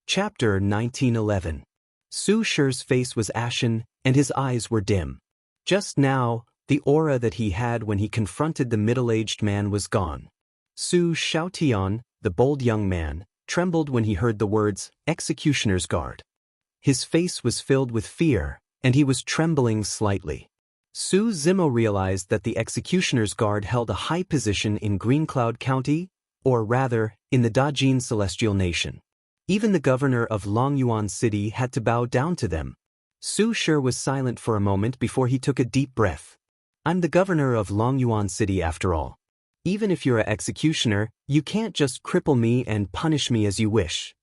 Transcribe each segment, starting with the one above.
Chapter 1911. Su Shi's face was ashen, and his eyes were dim. Just now, the aura that he had when he confronted the middle-aged man was gone. Su Xiaotian, the bold young man, trembled when he heard the words, "Executioner's Guard." His face was filled with fear, and he was trembling slightly. Su Zimo realized that the Executioner's Guard held a high position in Green Cloud County, or rather, in the Dajin Celestial Nation. Even the governor of Longyuan City had to bow down to them. Su Shi was silent for a moment before he took a deep breath. "I'm the governor of Longyuan City after all. Even if you're an executioner, you can't just cripple me and punish me as you wish."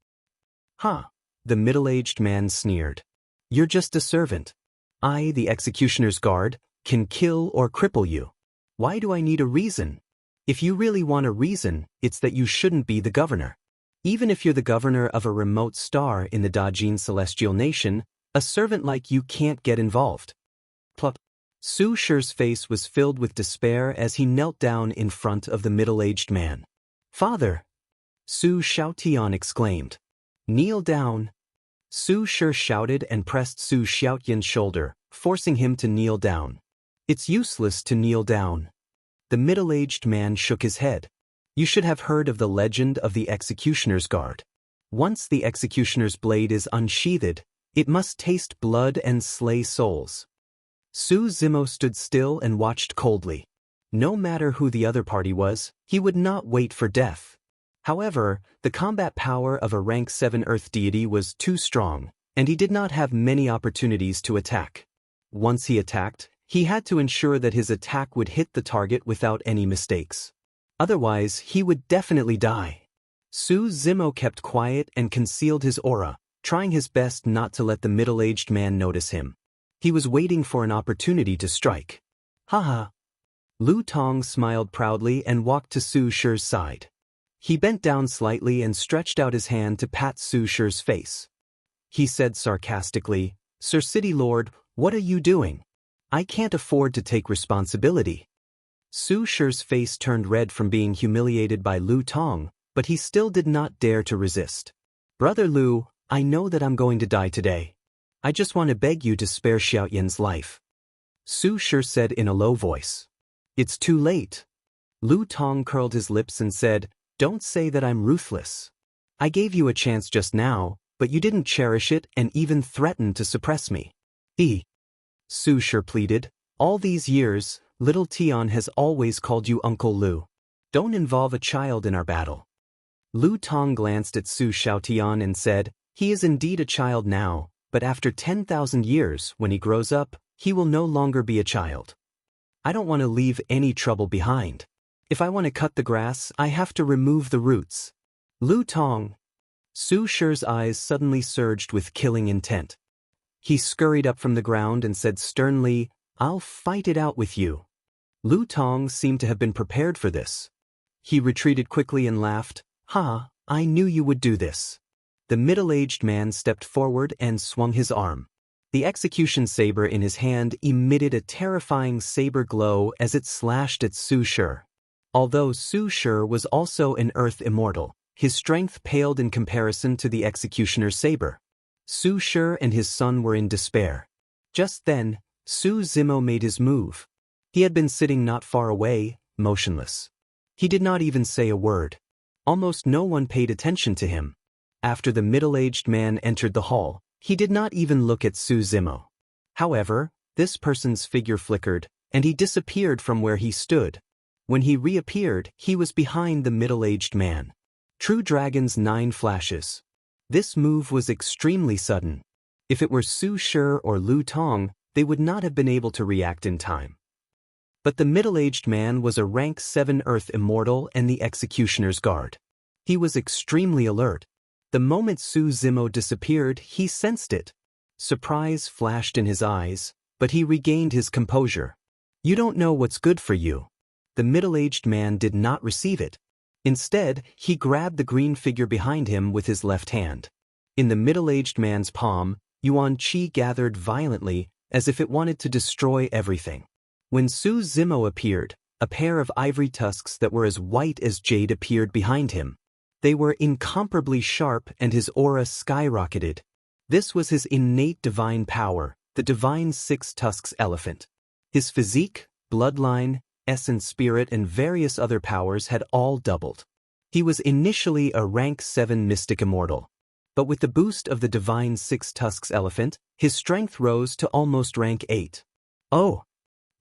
"Huh," the middle-aged man sneered. "You're just a servant. I, the executioner's guard, can kill or cripple you. Why do I need a reason? If you really want a reason, it's that you shouldn't be the governor. Even if you're the governor of a remote star in the Dajin Celestial Nation, a servant like you can't get involved." Plop. Su Shi's face was filled with despair as he knelt down in front of the middle-aged man. "Father!" Su Xiaotian exclaimed. "Kneel down." Su Shi shouted and pressed Su Xiaotian's shoulder, forcing him to kneel down. "It's useless to kneel down." The middle-aged man shook his head. "You should have heard of the legend of the Executioner's Guard. Once the executioner's blade is unsheathed, it must taste blood and slay souls." Su Zimo stood still and watched coldly. No matter who the other party was, he would not wait for death. However, the combat power of a rank 7 Earth deity was too strong, and he did not have many opportunities to attack. Once he attacked, he had to ensure that his attack would hit the target without any mistakes. Otherwise, he would definitely die. Su Zimo kept quiet and concealed his aura, trying his best not to let the middle-aged man notice him. He was waiting for an opportunity to strike. "Haha." Lu Tong smiled proudly and walked to Su Shi's side. He bent down slightly and stretched out his hand to pat Su Shi's face. He said sarcastically, "Sir City Lord, what are you doing? I can't afford to take responsibility." Su Shi's face turned red from being humiliated by Lu Tong, but he still did not dare to resist. "Brother Lu, I know that I'm going to die today. I just want to beg you to spare Xiaoyan's life." Su Shi said in a low voice. "It's too late." Lu Tong curled his lips and said, "Don't say that I'm ruthless. I gave you a chance just now, but you didn't cherish it and even threatened to suppress me." Su Shi pleaded, "All these years, little Tian has always called you Uncle Lu. Don't involve a child in our battle." Lu Tong glanced at Su Xiaotian and said, "He is indeed a child now, but after 10,000 years, when he grows up, he will no longer be a child. I don't want to leave any trouble behind. If I want to cut the grass, I have to remove the roots." Lu Tong. Su Shi's eyes suddenly surged with killing intent. He scurried up from the ground and said sternly, "I'll fight it out with you." Lu Tong seemed to have been prepared for this. He retreated quickly and laughed, "Ha, I knew you would do this." The middle-aged man stepped forward and swung his arm. The execution saber in his hand emitted a terrifying saber glow as it slashed at Su Shi. Although Su Shi was also an earth immortal, his strength paled in comparison to the executioner's saber. Su Shi and his son were in despair. Just then, Su Zimo made his move. He had been sitting not far away, motionless. He did not even say a word. Almost no one paid attention to him. After the middle-aged man entered the hall, he did not even look at Su Zimo. However, this person's figure flickered, and he disappeared from where he stood. When he reappeared, he was behind the middle-aged man. True Dragon's 9 flashes. This move was extremely sudden. If it were Su Shi or Lu Tong, they would not have been able to react in time. But the middle-aged man was a rank 7 Earth immortal and the executioner's guard. He was extremely alert. The moment Su Zimo disappeared, he sensed it. Surprise flashed in his eyes, but he regained his composure. "You don't know what's good for you." The middle-aged man did not receive it. Instead, he grabbed the green figure behind him with his left hand. In the middle-aged man's palm, Yuan Qi gathered violently, as if it wanted to destroy everything. When Su Zimo appeared, a pair of ivory tusks that were as white as jade appeared behind him. They were incomparably sharp and his aura skyrocketed. This was his innate divine power, the divine six-tusks elephant. His physique, bloodline, essence spirit and various other powers had all doubled. He was initially a rank 7 mystic immortal. But with the boost of the divine six-tusks elephant, his strength rose to almost rank 8. Oh!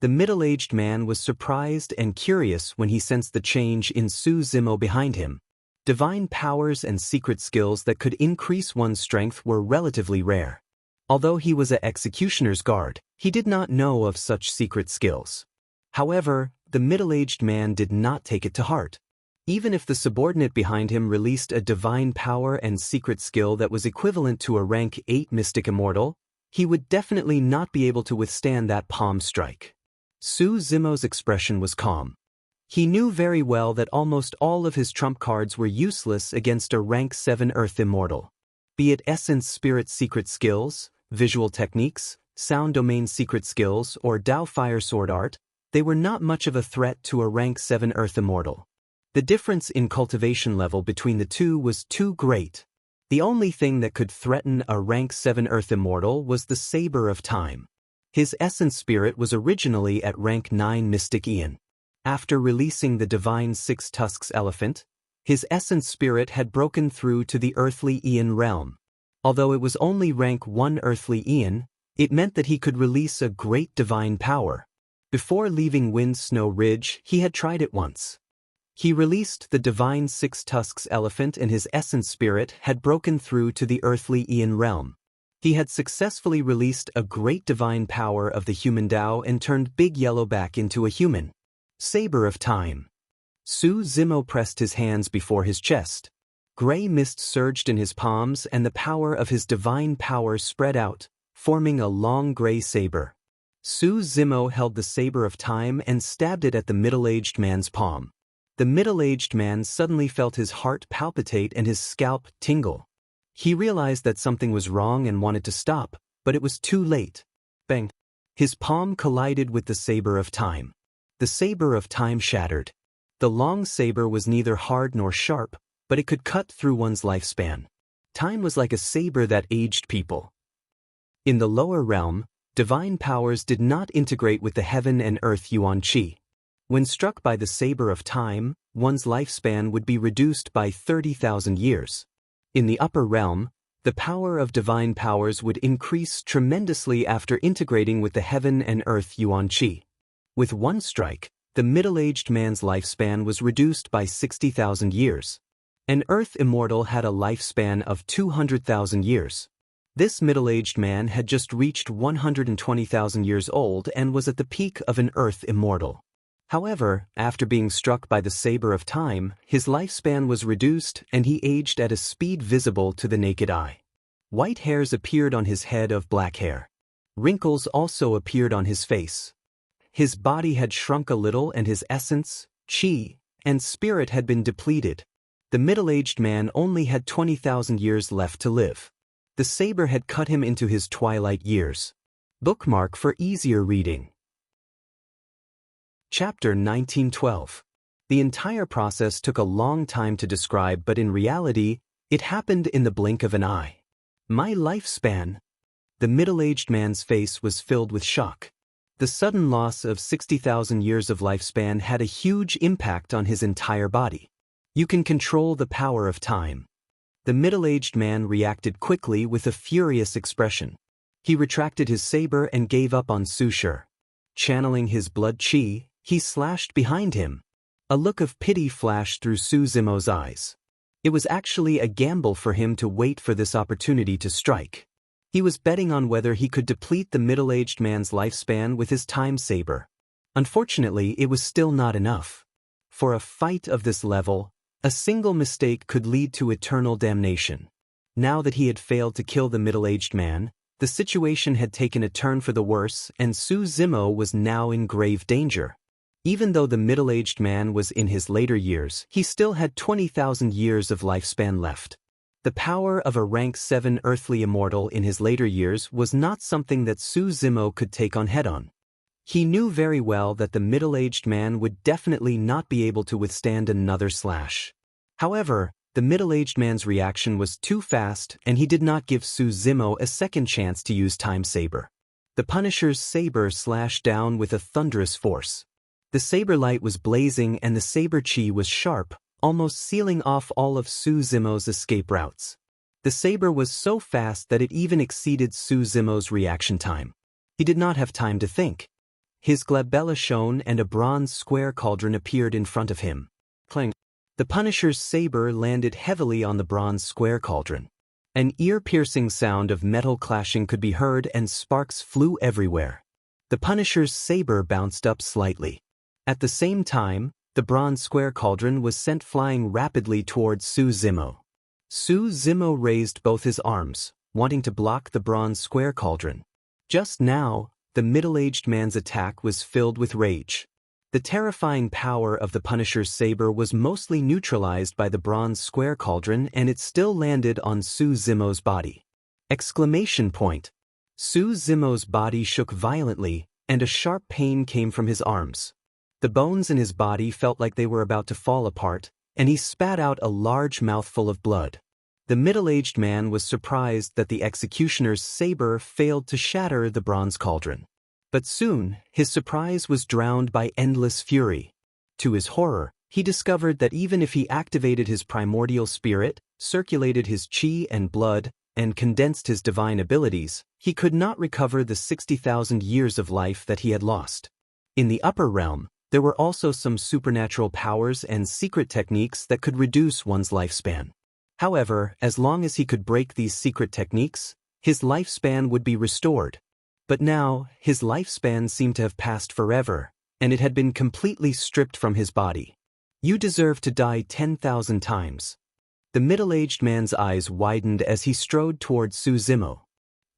The middle-aged man was surprised and curious when he sensed the change in Su Zimo behind him. Divine powers and secret skills that could increase one's strength were relatively rare. Although he was an executioner's guard, he did not know of such secret skills. However, the middle-aged man did not take it to heart. Even if the subordinate behind him released a divine power and secret skill that was equivalent to a rank 8 mystic immortal, he would definitely not be able to withstand that palm strike. Su Zimo's expression was calm. He knew very well that almost all of his trump cards were useless against a rank 7 earth immortal. Be it essence spirit secret skills, visual techniques, sound domain secret skills, or Dao fire sword art, they were not much of a threat to a rank 7 earth immortal. The difference in cultivation level between the two was too great. The only thing that could threaten a rank 7 earth immortal was the Saber of Time. His essence spirit was originally at rank 9 mystic Eon. After releasing the divine six-tusks elephant, his essence spirit had broken through to the earthly Eon realm. Although it was only rank 1 earthly Eon, it meant that he could release a great divine power. Before leaving Wind Snow Ridge, he had tried it once. He released the divine six-tusks elephant and his essence spirit had broken through to the earthly Eon realm. He had successfully released a great divine power of the human Dao and turned Big Yellow back into a human. Saber of Time. Su Zimo pressed his hands before his chest. Gray mist surged in his palms and the power of his divine power spread out, forming a long gray saber. Su Zimo held the Saber of Time and stabbed it at the middle-aged man's palm. The middle-aged man suddenly felt his heart palpitate and his scalp tingle. He realized that something was wrong and wanted to stop, but it was too late. Bang! His palm collided with the Saber of Time. The Saber of Time shattered. The long saber was neither hard nor sharp, but it could cut through one's lifespan. Time was like a saber that aged people. In the lower realm, divine powers did not integrate with the heaven and earth Yuan Qi. When struck by the Saber of Time, one's lifespan would be reduced by 30,000 years. In the upper realm, the power of divine powers would increase tremendously after integrating with the heaven and earth Yuan Qi. With one strike, the middle-aged man's lifespan was reduced by 60,000 years. An earth immortal had a lifespan of 200,000 years. This middle-aged man had just reached 120,000 years old and was at the peak of an earth immortal. However, after being struck by the Saber of Time, his lifespan was reduced and he aged at a speed visible to the naked eye. White hairs appeared on his head of black hair. Wrinkles also appeared on his face. His body had shrunk a little and his essence, qi, and spirit had been depleted. The middle-aged man only had 20,000 years left to live. The saber had cut him into his twilight years. Bookmark for easier reading. Chapter 1912. The entire process took a long time to describe, but in reality, it happened in the blink of an eye. My lifespan. The middle-aged man's face was filled with shock. The sudden loss of 60,000 years of lifespan had a huge impact on his entire body. You can control the power of time. The middle-aged man reacted quickly with a furious expression. He retracted his saber and gave up on Su Shi. Channeling his blood qi, he slashed behind him. A look of pity flashed through Su Zimo's eyes. It was actually a gamble for him to wait for this opportunity to strike. He was betting on whether he could deplete the middle-aged man's lifespan with his time saber. Unfortunately, it was still not enough. For a fight of this level, a single mistake could lead to eternal damnation. Now that he had failed to kill the middle-aged man, the situation had taken a turn for the worse and Su Zimo was now in grave danger. Even though the middle-aged man was in his later years, he still had 20,000 years of lifespan left. The power of a rank 7 earthly immortal in his later years was not something that Su Zimo could take on head-on. He knew very well that the middle-aged man would definitely not be able to withstand another slash. However, the middle-aged man's reaction was too fast and he did not give Su Zimo a second chance to use Time Saber. The Punisher's saber slashed down with a thunderous force. The saber light was blazing and the saber chi was sharp, almost sealing off all of Su Zimo's escape routes. The saber was so fast that it even exceeded Su Zimo's reaction time. He did not have time to think. His glabella shone and a bronze square cauldron appeared in front of him. Clang! The Punisher's saber landed heavily on the bronze square cauldron. An ear-piercing sound of metal clashing could be heard and sparks flew everywhere. The Punisher's saber bounced up slightly. At the same time, the bronze square cauldron was sent flying rapidly towards Su Zimo. Su Zimo raised both his arms, wanting to block the bronze square cauldron. Just now, the middle-aged man's attack was filled with rage. The terrifying power of the Punisher's saber was mostly neutralized by the bronze square cauldron and it still landed on Su Zimo's body. Exclamation point! Su Zimo's body shook violently, and a sharp pain came from his arms. The bones in his body felt like they were about to fall apart, and he spat out a large mouthful of blood. The middle-aged man was surprised that the executioner's saber failed to shatter the bronze cauldron. But soon, his surprise was drowned by endless fury. To his horror, he discovered that even if he activated his primordial spirit, circulated his chi and blood, and condensed his divine abilities, he could not recover the 60,000 years of life that he had lost. In the upper realm, there were also some supernatural powers and secret techniques that could reduce one's lifespan. However, as long as he could break these secret techniques, his lifespan would be restored. But now, his lifespan seemed to have passed forever, and it had been completely stripped from his body. You deserve to die 10,000 times. The middle-aged man's eyes widened as he strode towards Su Zimo.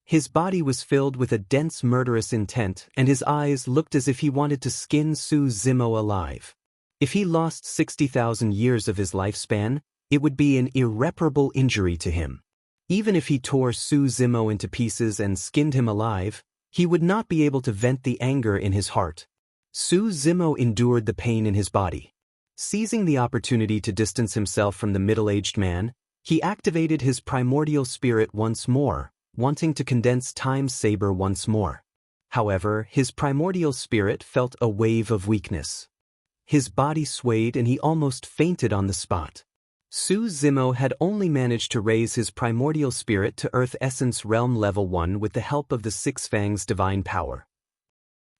His body was filled with a dense murderous intent and his eyes looked as if he wanted to skin Su Zimo alive. If he lost 60,000 years of his lifespan, it would be an irreparable injury to him. Even if he tore Su Zimo into pieces and skinned him alive, he would not be able to vent the anger in his heart. Su Zimo endured the pain in his body. Seizing the opportunity to distance himself from the middle-aged man, he activated his primordial spirit once more, wanting to condense Time Saber once more. However, his primordial spirit felt a wave of weakness. His body swayed and he almost fainted on the spot. Su Zimo had only managed to raise his primordial spirit to Earth Essence Realm Level 1 with the help of the Six Fangs' divine power.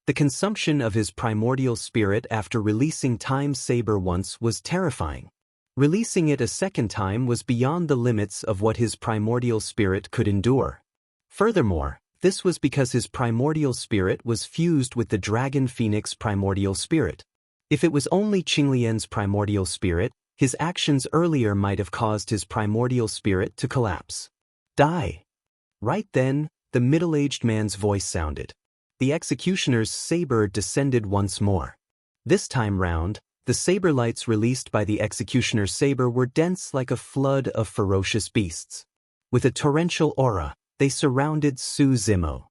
The consumption of his primordial spirit after releasing Time Saber once was terrifying. Releasing it a second time was beyond the limits of what his primordial spirit could endure. Furthermore, this was because his primordial spirit was fused with the Dragon Phoenix primordial spirit. If it was only Qinglian's primordial spirit, his actions earlier might have caused his primordial spirit to collapse. Die! Right then, the middle-aged man's voice sounded. The executioner's saber descended once more. This time round, the saber lights released by the executioner's saber were dense like a flood of ferocious beasts. With a torrential aura, they surrounded Su Zimo.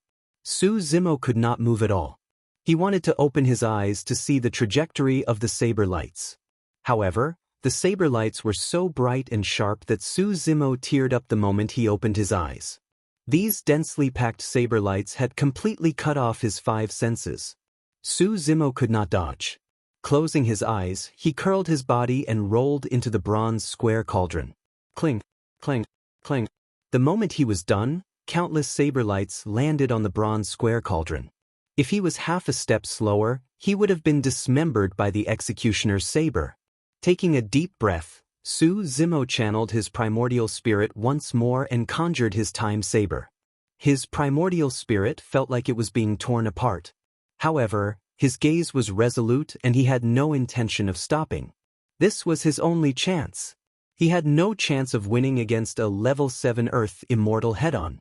Su Zimo could not move at all. He wanted to open his eyes to see the trajectory of the saber lights. However, the saber lights were so bright and sharp that Su Zimo teared up the moment he opened his eyes. These densely packed saber lights had completely cut off his five senses. Su Zimo could not dodge. Closing his eyes, he curled his body and rolled into the bronze square cauldron. Clink, clink, clink. The moment he was done, countless saber lights landed on the bronze square cauldron. If he was half a step slower, he would have been dismembered by the executioner's saber. Taking a deep breath, Su Zimo channeled his primordial spirit once more and conjured his time saber. His primordial spirit felt like it was being torn apart. However, his gaze was resolute and he had no intention of stopping. This was his only chance. He had no chance of winning against a level 7 Earth immortal head-on.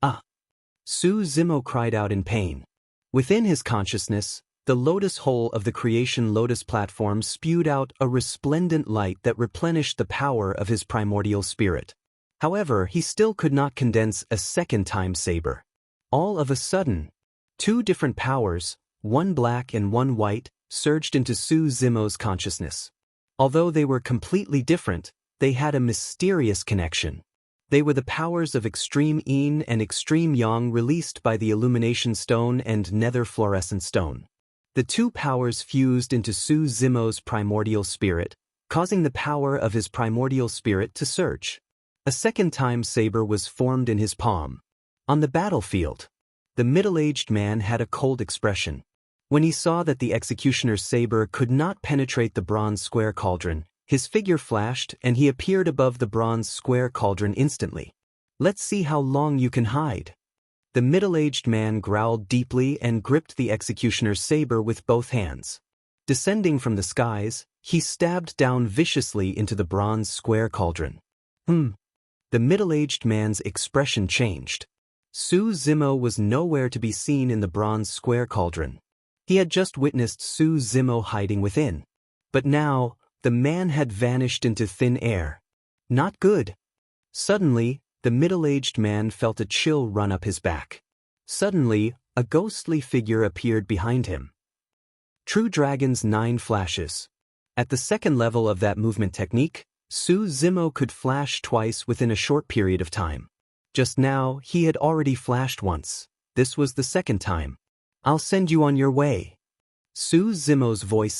Ah! Su Zimo cried out in pain. Within his consciousness, the lotus hole of the creation lotus platform spewed out a resplendent light that replenished the power of his primordial spirit. However, he still could not condense a second time saber. All of a sudden, two different powers, one black and one white, surged into Su Zimo's consciousness. Although they were completely different, they had a mysterious connection. They were the powers of Extreme Yin and Extreme Yang released by the Illumination Stone and Nether Fluorescent Stone. The two powers fused into Su Zimo's primordial spirit, causing the power of his primordial spirit to surge. A second time saber was formed in his palm. On the battlefield, the middle-aged man had a cold expression. When he saw that the executioner's saber could not penetrate the bronze square cauldron, his figure flashed and he appeared above the bronze square cauldron instantly. "Let's see how long you can hide." The middle-aged man growled deeply and gripped the executioner's saber with both hands. Descending from the skies, he stabbed down viciously into the bronze square cauldron. The middle-aged man's expression changed. Su Zimo was nowhere to be seen in the bronze square cauldron. He had just witnessed Su Zimo hiding within. But now, the man had vanished into thin air. Not good. Suddenly, the middle-aged man felt a chill run up his back. Suddenly, a ghostly figure appeared behind him. True Dragon's 9 flashes. At the second level of that movement technique, Su Zimo could flash twice within a short period of time. Just now, he had already flashed once. This was the second time. "I'll send you on your way." Su Zimo's voice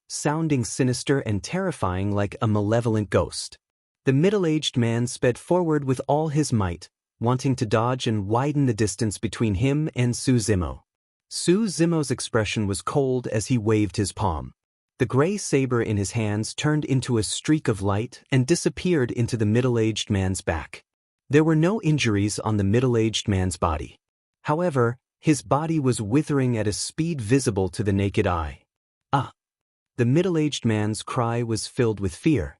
sounding sinister and terrifying like a malevolent ghost. The middle-aged man sped forward with all his might, wanting to dodge and widen the distance between him and Su Zimo. Su Zimo's expression was cold as he waved his palm. The gray saber in his hands turned into a streak of light and disappeared into the middle-aged man's back. There were no injuries on the middle-aged man's body. However, his body was withering at a speed visible to the naked eye. "Ah!" The middle-aged man's cry was filled with fear.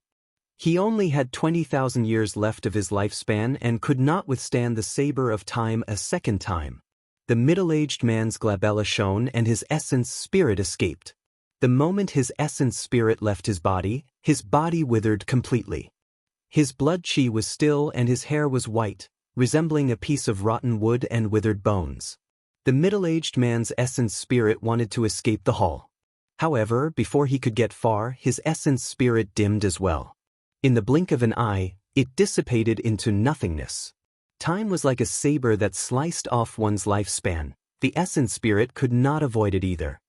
He only had 20,000 years left of his lifespan and could not withstand the saber of time a second time. The middle-aged man's glabella shone and his essence spirit escaped. The moment his essence spirit left his body withered completely. His blood chi was still and his hair was white, resembling a piece of rotten wood and withered bones. The middle-aged man's essence spirit wanted to escape the hall. However, before he could get far, his essence spirit dimmed as well. In the blink of an eye, it dissipated into nothingness. Time was like a saber that sliced off one's lifespan. The essence spirit could not avoid it either.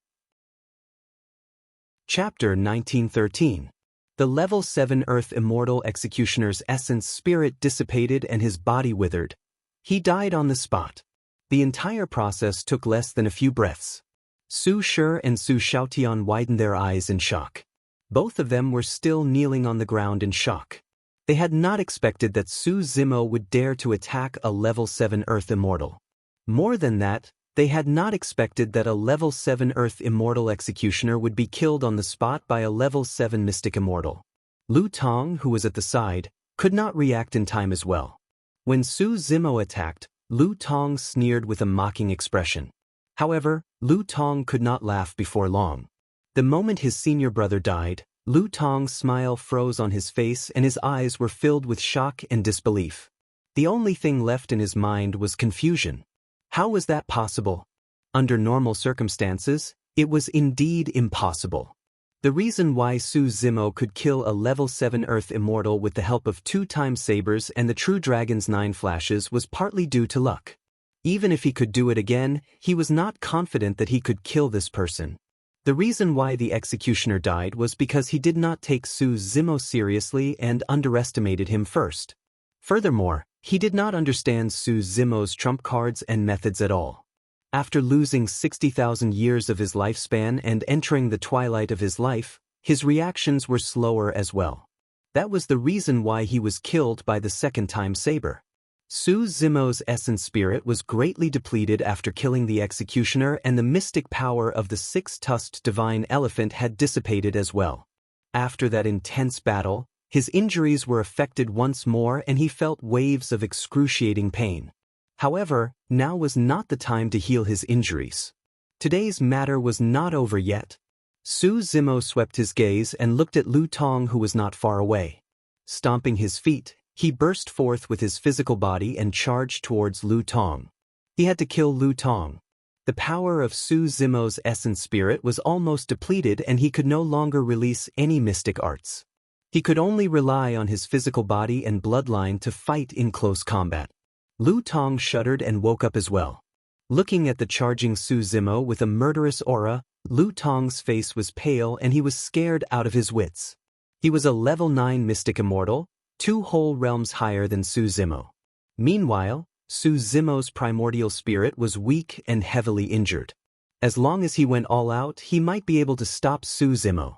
Chapter 1913. The Level 7 Earth Immortal Executioner's essence spirit dissipated and his body withered. He died on the spot. The entire process took less than a few breaths. Su Shi and Su Xiaotian widened their eyes in shock. Both of them were still kneeling on the ground in shock. They had not expected that Su Zimo would dare to attack a Level 7 Earth Immortal. More than that, they had not expected that a Level 7 Earth Immortal Executioner would be killed on the spot by a Level 7 Mystic Immortal. Lu Tong, who was at the side, could not react in time as well. When Su Zimo attacked, Lu Tong sneered with a mocking expression. However, Lu Tong could not laugh before long. The moment his senior brother died, Lu Tong's smile froze on his face and his eyes were filled with shock and disbelief. The only thing left in his mind was confusion. How was that possible? Under normal circumstances, it was indeed impossible. The reason why Su Zimo could kill a Level 7 Earth Immortal with the help of 2-time sabers and the True Dragon's 9 flashes was partly due to luck. Even if he could do it again, he was not confident that he could kill this person. The reason why the executioner died was because he did not take Su Zimo seriously and underestimated him first. Furthermore, he did not understand Su Zimo's trump cards and methods at all. After losing 60,000 years of his lifespan and entering the twilight of his life, his reactions were slower as well. That was the reason why he was killed by the second-time saber. Su Zimo's essence spirit was greatly depleted after killing the executioner and the mystic power of the 6-tusked divine elephant had dissipated as well. After that intense battle, his injuries were affected once more and he felt waves of excruciating pain. However, now was not the time to heal his injuries. Today's matter was not over yet. Su Zimo swept his gaze and looked at Lu Tong, who was not far away. Stomping his feet, he burst forth with his physical body and charged towards Lu Tong. He had to kill Lu Tong. The power of Su Zimo's essence spirit was almost depleted and he could no longer release any mystic arts. He could only rely on his physical body and bloodline to fight in close combat. Lu Tong shuddered and woke up as well. Looking at the charging Su Zimo with a murderous aura, Lu Tong's face was pale and he was scared out of his wits. He was a level 9 mystic immortal, 2 whole realms higher than Su Zimo. Meanwhile, Su Zimo's primordial spirit was weak and heavily injured. As long as he went all out, he might be able to stop Su Zimo.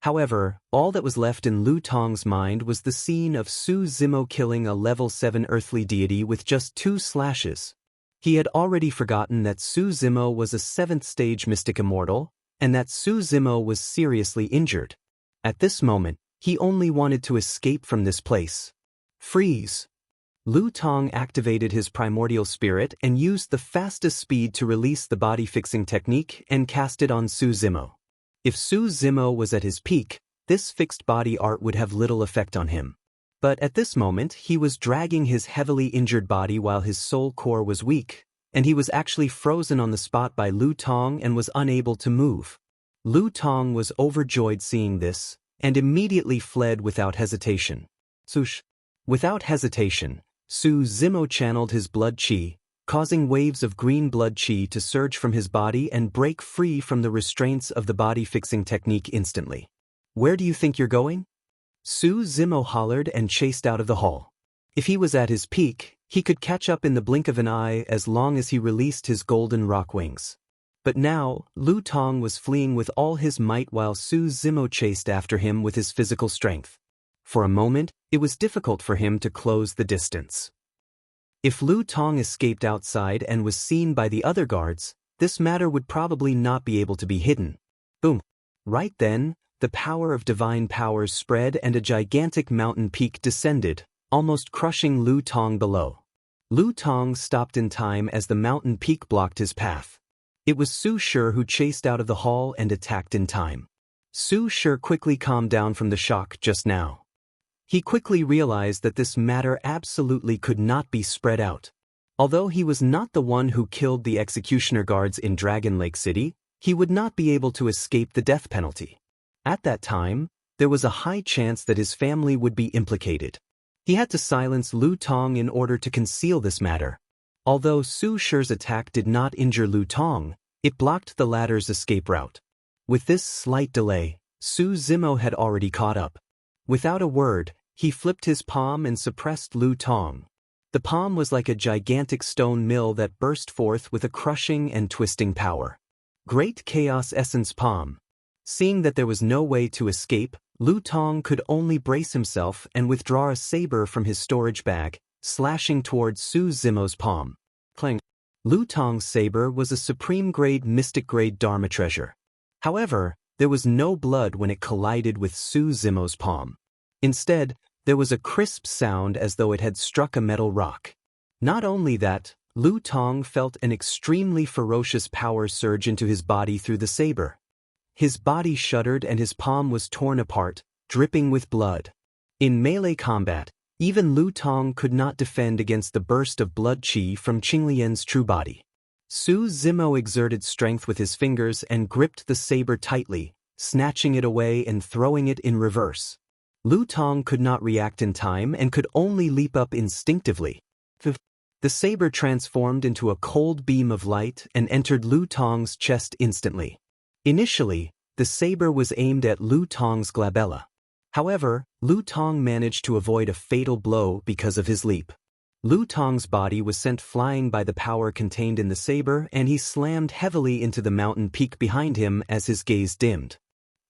However, all that was left in Lu Tong's mind was the scene of Su Zimo killing a level 7 earthly deity with just 2 slashes. He had already forgotten that Su Zimo was a 7th stage mystic immortal, and that Su Zimo was seriously injured. At this moment, he only wanted to escape from this place. Freeze! Lu Tong activated his primordial spirit and used the fastest speed to release the body-fixing technique and cast it on Su Zimo. If Su Zimo was at his peak, this fixed body art would have little effect on him. But at this moment, he was dragging his heavily injured body while his soul core was weak, and he was actually frozen on the spot by Lu Tong and was unable to move. Lu Tong was overjoyed seeing this, and immediately fled without hesitation. Without hesitation, Su Zimo channeled his blood qi, causing waves of green blood qi to surge from his body and break free from the restraints of the body-fixing technique instantly. Where do you think you're going? Su Zimo hollered and chased out of the hall. If he was at his peak, he could catch up in the blink of an eye as long as he released his golden rock wings. But now, Lu Tong was fleeing with all his might while Su Zimo chased after him with his physical strength. For a moment, it was difficult for him to close the distance. If Lu Tong escaped outside and was seen by the other guards, this matter would probably not be able to be hidden. Boom! Right then, the power of divine powers spread and a gigantic mountain peak descended, almost crushing Lu Tong below. Lu Tong stopped in time as the mountain peak blocked his path. It was Su Shi who chased out of the hall and attacked in time. Su Shi quickly calmed down from the shock just now. He quickly realized that this matter absolutely could not be spread out. Although he was not the one who killed the executioner guards in Dragon Lake City, he would not be able to escape the death penalty. At that time, there was a high chance that his family would be implicated. He had to silence Lu Tong in order to conceal this matter. Although Su Shi's attack did not injure Lu Tong, it blocked the latter's escape route. With this slight delay, Su Zimo had already caught up. Without a word, he flipped his palm and suppressed Lu Tong. The palm was like a gigantic stone mill that burst forth with a crushing and twisting power. Great Chaos Essence Palm. Seeing that there was no way to escape, Lu Tong could only brace himself and withdraw a saber from his storage bag, slashing towards Su Zimo's palm. Clang. Lu Tong's saber was a supreme-grade mystic-grade Dharma treasure. However, there was no blood when it collided with Su Zimo's palm. Instead, there was a crisp sound as though it had struck a metal rock. Not only that, Lu Tong felt an extremely ferocious power surge into his body through the saber. His body shuddered and his palm was torn apart, dripping with blood. In melee combat, even Lu Tong could not defend against the burst of blood qi from Qinglian's true body. Su Zimo exerted strength with his fingers and gripped the saber tightly, snatching it away and throwing it in reverse. Lu Tong could not react in time and could only leap up instinctively. The saber transformed into a cold beam of light and entered Lu Tong's chest instantly. Initially, the saber was aimed at Lu Tong's glabella. However, Lu Tong managed to avoid a fatal blow because of his leap. Lu Tong's body was sent flying by the power contained in the saber and he slammed heavily into the mountain peak behind him as his gaze dimmed.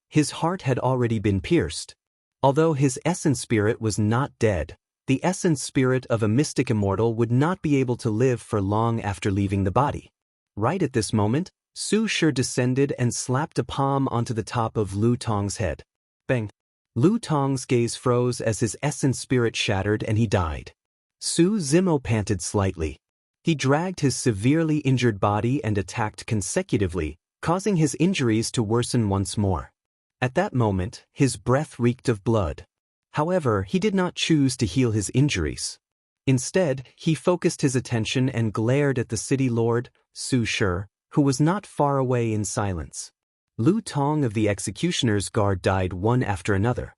His heart had already been pierced. Although his essence spirit was not dead, the essence spirit of a mystic immortal would not be able to live for long after leaving the body. Right at this moment, Su Shi descended and slapped a palm onto the top of Lu Tong's head. Bang! Lu Tong's gaze froze as his essence spirit shattered and he died. Su Zimo panted slightly. He dragged his severely injured body and attacked consecutively, causing his injuries to worsen once more. At that moment, his breath reeked of blood. However, he did not choose to heal his injuries. Instead, he focused his attention and glared at the city lord, Su Shi, who was not far away in silence. Lu Tong of the executioner's guard died one after another.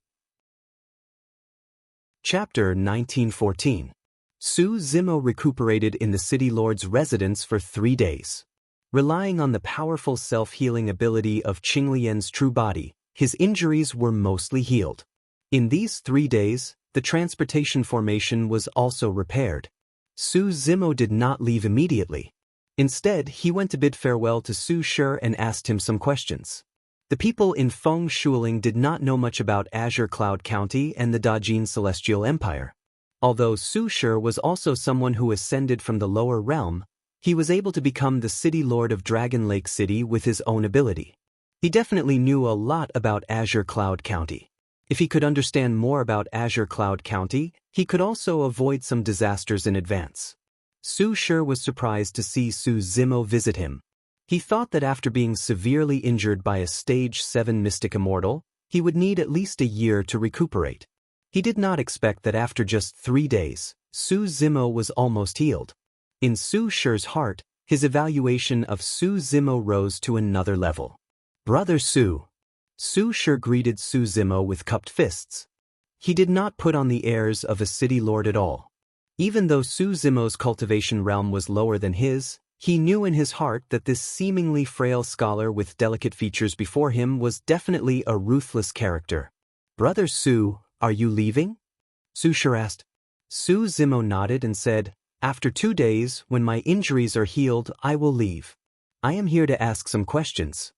Chapter 1914. Su Zimo recuperated in the city lord's residence for 3 days. Relying on the powerful self-healing ability of Qinglian's true body, his injuries were mostly healed. In these 3 days, the transportation formation was also repaired. Su Zimo did not leave immediately. Instead, he went to bid farewell to Su Shi and asked him some questions. The people in Feng Shuling did not know much about Azure Cloud County and the Dajin Celestial Empire. Although Su Shi was also someone who ascended from the lower realm, he was able to become the city lord of Dragon Lake City with his own ability. He definitely knew a lot about Azure Cloud County. If he could understand more about Azure Cloud County, he could also avoid some disasters in advance. Su Shi was surprised to see Su Zimo visit him. He thought that after being severely injured by a Stage 7 Mystic Immortal, he would need at least a year to recuperate. He did not expect that after just 3 days, Su Zimo was almost healed. In Su Shi's heart, his evaluation of Su Zimo rose to another level. "Brother Su." Su Shi greeted Su Zimo with cupped fists. He did not put on the airs of a city lord at all. Even though Su Zimo's cultivation realm was lower than his, he knew in his heart that this seemingly frail scholar with delicate features before him was definitely a ruthless character. "Brother Su, are you leaving?" Su Shi asked. Su Zimo nodded and said, "After 2 days, when my injuries are healed, I will leave. I am here to ask some questions."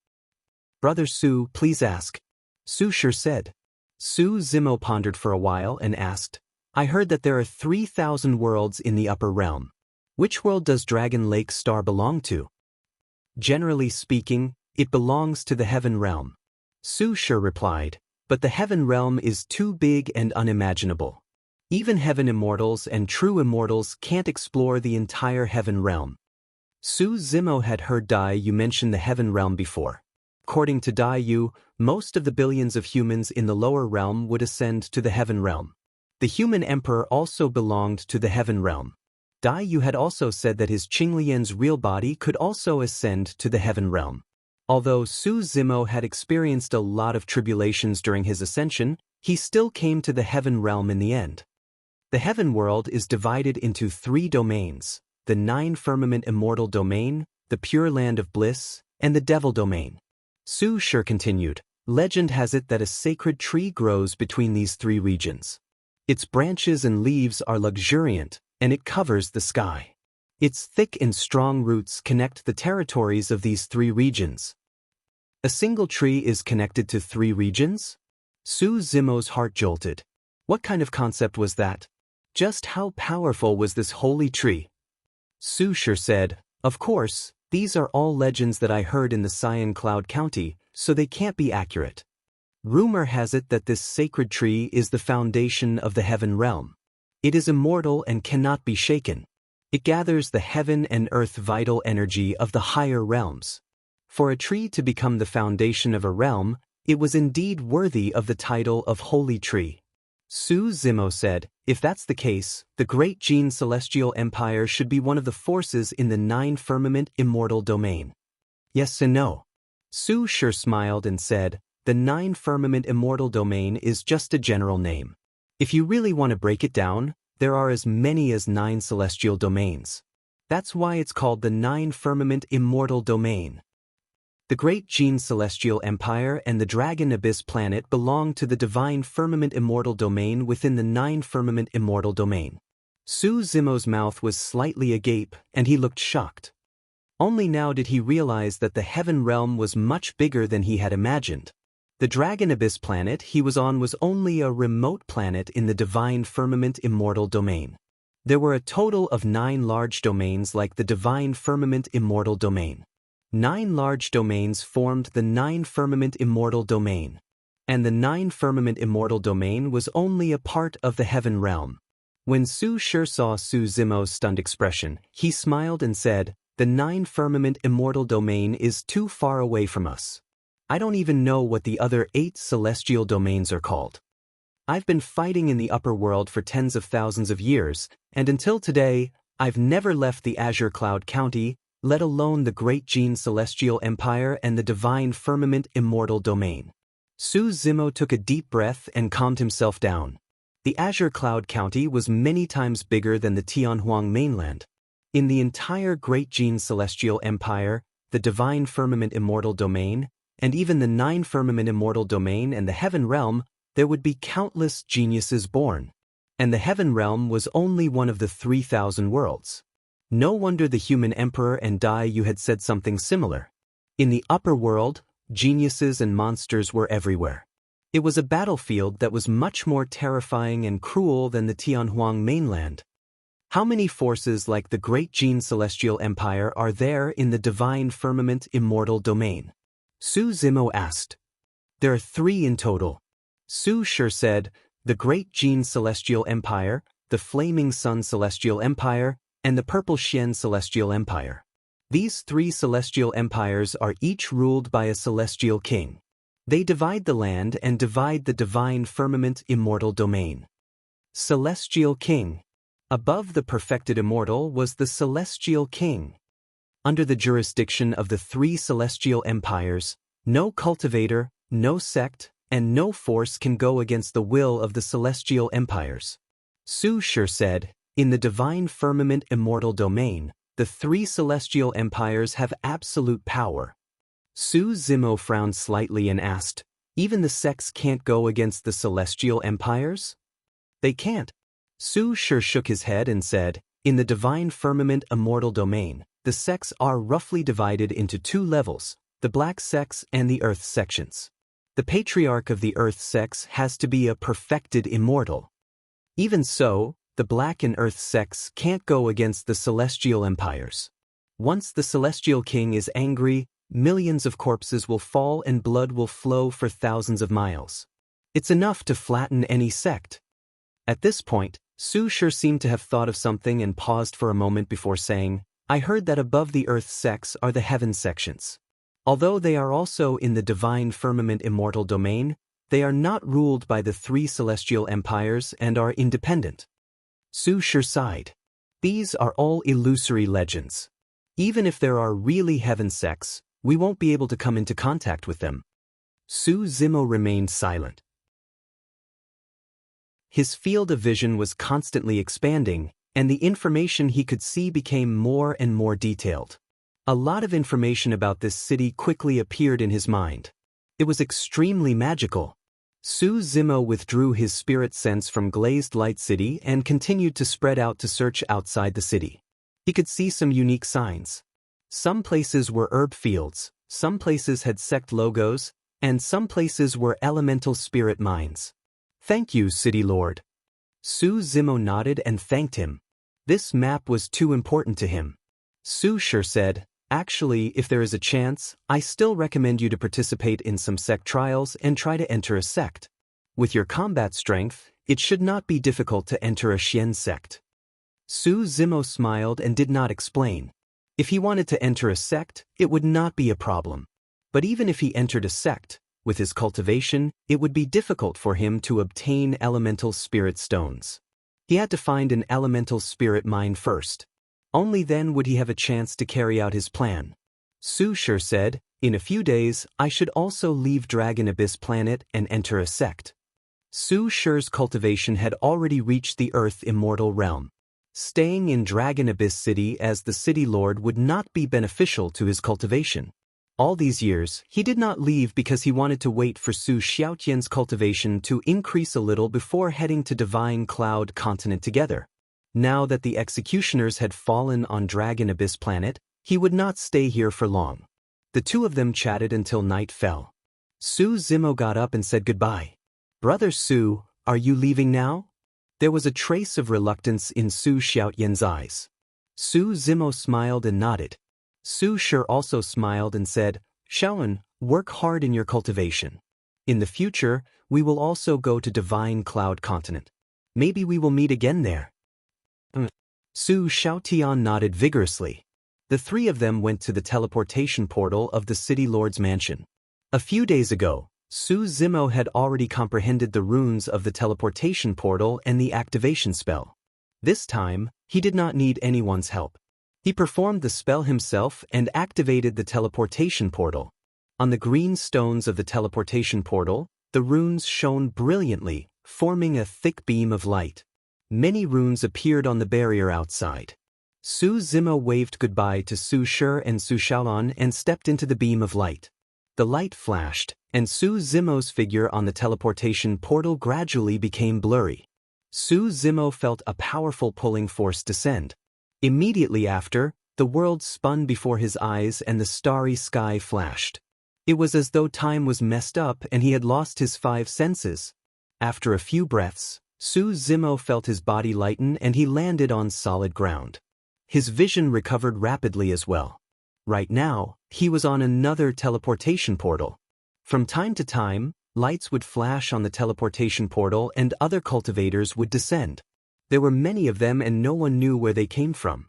"Brother Su, please ask," Su Shi said. Su Zimo pondered for a while and asked, "I heard that there are 3,000 worlds in the upper realm. Which world does Dragon Lake Star belong to?" "Generally speaking, it belongs to the Heaven Realm," Su Shi replied, "but the Heaven Realm is too big and unimaginable. Even Heaven Immortals and True Immortals can't explore the entire Heaven Realm." Su Zimo had heard Dai Yu mention the Heaven Realm before. According to Dai Yu, most of the billions of humans in the lower realm would ascend to the Heaven Realm. The human emperor also belonged to the Heaven Realm. Dai Yu had also said that his Qinglian's real body could also ascend to the Heaven Realm. Although Su Zimo had experienced a lot of tribulations during his ascension, he still came to the Heaven Realm in the end. The Heaven World is divided into 3 domains: the 9 Firmament Immortal Domain, the Pure Land of Bliss, and the Devil Domain. Su Shi continued, "Legend has it that a sacred tree grows between these 3 regions. Its branches and leaves are luxuriant, and it covers the sky. Its thick and strong roots connect the territories of these 3 regions." "A single tree is connected to 3 regions?" Su Zimo's heart jolted. What kind of concept was that? Just how powerful was this holy tree? Su Shi said, "Of course, these are all legends that I heard in the Cyan Cloud County, so they can't be accurate. Rumor has it that this sacred tree is the foundation of the Heaven Realm. It is immortal and cannot be shaken. It gathers the heaven and earth vital energy of the higher realms. For a tree to become the foundation of a realm, it was indeed worthy of the title of Holy Tree." Su Zimo said, "If that's the case, the Great Jin Celestial Empire should be one of the forces in the 9 Firmament Immortal Domain." "Yes and no." Su Shi smiled and said, "The 9 Firmament Immortal Domain is just a general name. If you really want to break it down, there are as many as 9 celestial domains. That's why it's called the 9 Firmament Immortal Domain. The Great Jin Celestial Empire and the Dragon Abyss Planet belong to the Divine Firmament Immortal Domain within the 9 Firmament Immortal Domain." Su Zimo's mouth was slightly agape, and he looked shocked. Only now did he realize that the Heaven Realm was much bigger than he had imagined. The Dragon Abyss Planet he was on was only a remote planet in the Divine Firmament Immortal Domain. There were a total of 9 large domains like the Divine Firmament Immortal Domain. 9 large domains formed the 9 Firmament Immortal Domain. And the 9 Firmament Immortal Domain was only a part of the Heaven Realm. When Su Shi saw Su Zimo's stunned expression, he smiled and said, "The 9 Firmament Immortal Domain is too far away from us. I don't even know what the other 8 celestial domains are called. I've been fighting in the upper world for tens of thousands of years, and until today, I've never left the Azure Cloud County, let alone the Great Jin Celestial Empire and the Divine Firmament Immortal Domain." Su Zimo took a deep breath and calmed himself down. The Azure Cloud County was many times bigger than the Tianhuang mainland. In the entire Great Jin Celestial Empire, the Divine Firmament Immortal Domain, and even the 9 Firmament Immortal Domain and the Heaven Realm, there would be countless geniuses born. And the Heaven Realm was only one of the 3,000 worlds. No wonder the human emperor and Dai Yu had said something similar. In the upper world, geniuses and monsters were everywhere. It was a battlefield that was much more terrifying and cruel than the Tianhuang mainland. How many forces like the Great Jin Celestial Empire are there in the Divine Firmament Immortal Domain? Su Zimo asked. There are 3 in total. Su Shi said, the Great Jin Celestial Empire, the Flaming Sun Celestial Empire, and the Purple Xian Celestial Empire. These 3 celestial empires are each ruled by a celestial king. They divide the land and divide the Divine Firmament Immortal Domain. Celestial King. Above the perfected immortal was the Celestial King. Under the jurisdiction of the 3 celestial empires, no cultivator, no sect, and no force can go against the will of the celestial empires. Su Shi said, in the Divine Firmament Immortal Domain, the 3 celestial empires have absolute power. Su Zimo frowned slightly and asked, even the sects can't go against the celestial empires? They can't. Su Shi shook his head and said, in the Divine Firmament Immortal Domain, the sects are roughly divided into 2 levels, the Black sects and the Earth sections. The patriarch of the Earth sects has to be a perfected immortal. Even so, the Black and Earth sects can't go against the celestial empires. Once the celestial king is angry, millions of corpses will fall and blood will flow for thousands of miles. It's enough to flatten any sect. At this point, Su Shi seemed to have thought of something and paused for a moment before saying, I heard that above the Earth sects are the Heaven sections. Although they are also in the Divine Firmament Immortal Domain, they are not ruled by the 3 celestial empires and are independent. Su Shi sighed. These are all illusory legends. Even if there are really Heaven sects, we won't be able to come into contact with them. Su Zimo remained silent. His field of vision was constantly expanding, and the information he could see became more and more detailed. A lot of information about this city quickly appeared in his mind. It was extremely magical. Su Zimo withdrew his spirit sense from Glazed Light City and continued to spread out to search outside the city. He could see some unique signs. Some places were herb fields, some places had sect logos, and some places were elemental spirit mines. Thank you, City Lord. Su Zimo nodded and thanked him. This map was too important to him. Su Shi said, actually, if there is a chance, I still recommend you to participate in some sect trials and try to enter a sect. With your combat strength, it should not be difficult to enter a Xian sect. Su Zimo smiled and did not explain. If he wanted to enter a sect, it would not be a problem. But even if he entered a sect, with his cultivation, it would be difficult for him to obtain elemental spirit stones. He had to find an elemental spirit mine first. Only then would he have a chance to carry out his plan. Su Shi said, in a few days, I should also leave Dragon Abyss Planet and enter a sect. Su Shi's cultivation had already reached the Earth Immortal Realm. Staying in Dragon Abyss City as the City Lord would not be beneficial to his cultivation. All these years, he did not leave because he wanted to wait for Su Xiaotian's cultivation to increase a little before heading to Divine Cloud Continent together. Now that the executioners had fallen on Dragon Abyss Planet, he would not stay here for long. The 2 of them chatted until night fell. Su Zimo got up and said goodbye. Brother Su, are you leaving now? There was a trace of reluctance in Su Xiaotian's eyes. Su Zimo smiled and nodded. Su Shi also smiled and said, Xiaoan, work hard in your cultivation. In the future, we will also go to Divine Cloud Continent. Maybe we will meet again there. Su Xiaotian nodded vigorously. The 3 of them went to the teleportation portal of the City Lord's mansion. A few days ago, Su Zimo had already comprehended the runes of the teleportation portal and the activation spell. This time, he did not need anyone's help. He performed the spell himself and activated the teleportation portal. On the green stones of the teleportation portal, the runes shone brilliantly, forming a thick beam of light. Many runes appeared on the barrier outside. Su Zimo waved goodbye to Su Shi and Su Xiaolon and stepped into the beam of light. The light flashed, and Su Zimo's figure on the teleportation portal gradually became blurry. Su Zimo felt a powerful pulling force descend. Immediately after, the world spun before his eyes and the starry sky flashed. It was as though time was messed up and he had lost his 5 senses. After a few breaths, Su Zimo felt his body lighten and he landed on solid ground. His vision recovered rapidly as well. Right now, he was on another teleportation portal. From time to time, lights would flash on the teleportation portal and other cultivators would descend. There were many of them and no one knew where they came from.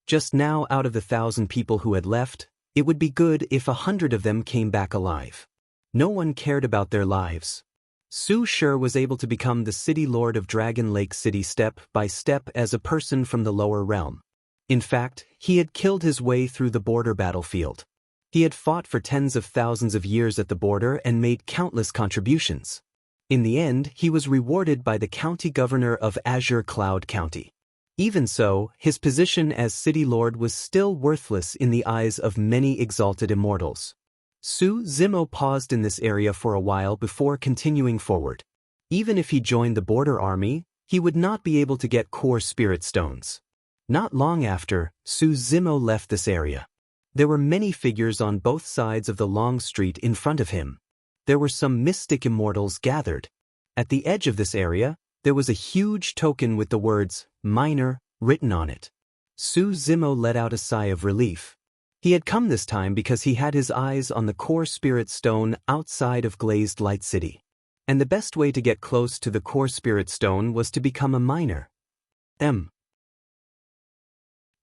Just now, out of the 1,000 people who had left, it would be good if 100 of them came back alive. No one cared about their lives. Su Shi was able to become the city lord of Dragon Lake City step by step as a person from the lower realm. In fact, he had killed his way through the border battlefield. He had fought for tens of thousands of years at the border and made countless contributions. In the end, he was rewarded by the county governor of Azure Cloud County. Even so, his position as city lord was still worthless in the eyes of many exalted immortals. Su Zimo paused in this area for a while before continuing forward. Even if he joined the border army, he would not be able to get core spirit stones. Not long after, Su Zimo left this area. There were many figures on both sides of the long street in front of him. There were some mystic immortals gathered. At the edge of this area, there was a huge token with the words, "Minor," written on it. Su Zimo let out a sigh of relief. He had come this time because he had his eyes on the core spirit stone outside of Glazed Light City. And the best way to get close to the core spirit stone was to become a minor.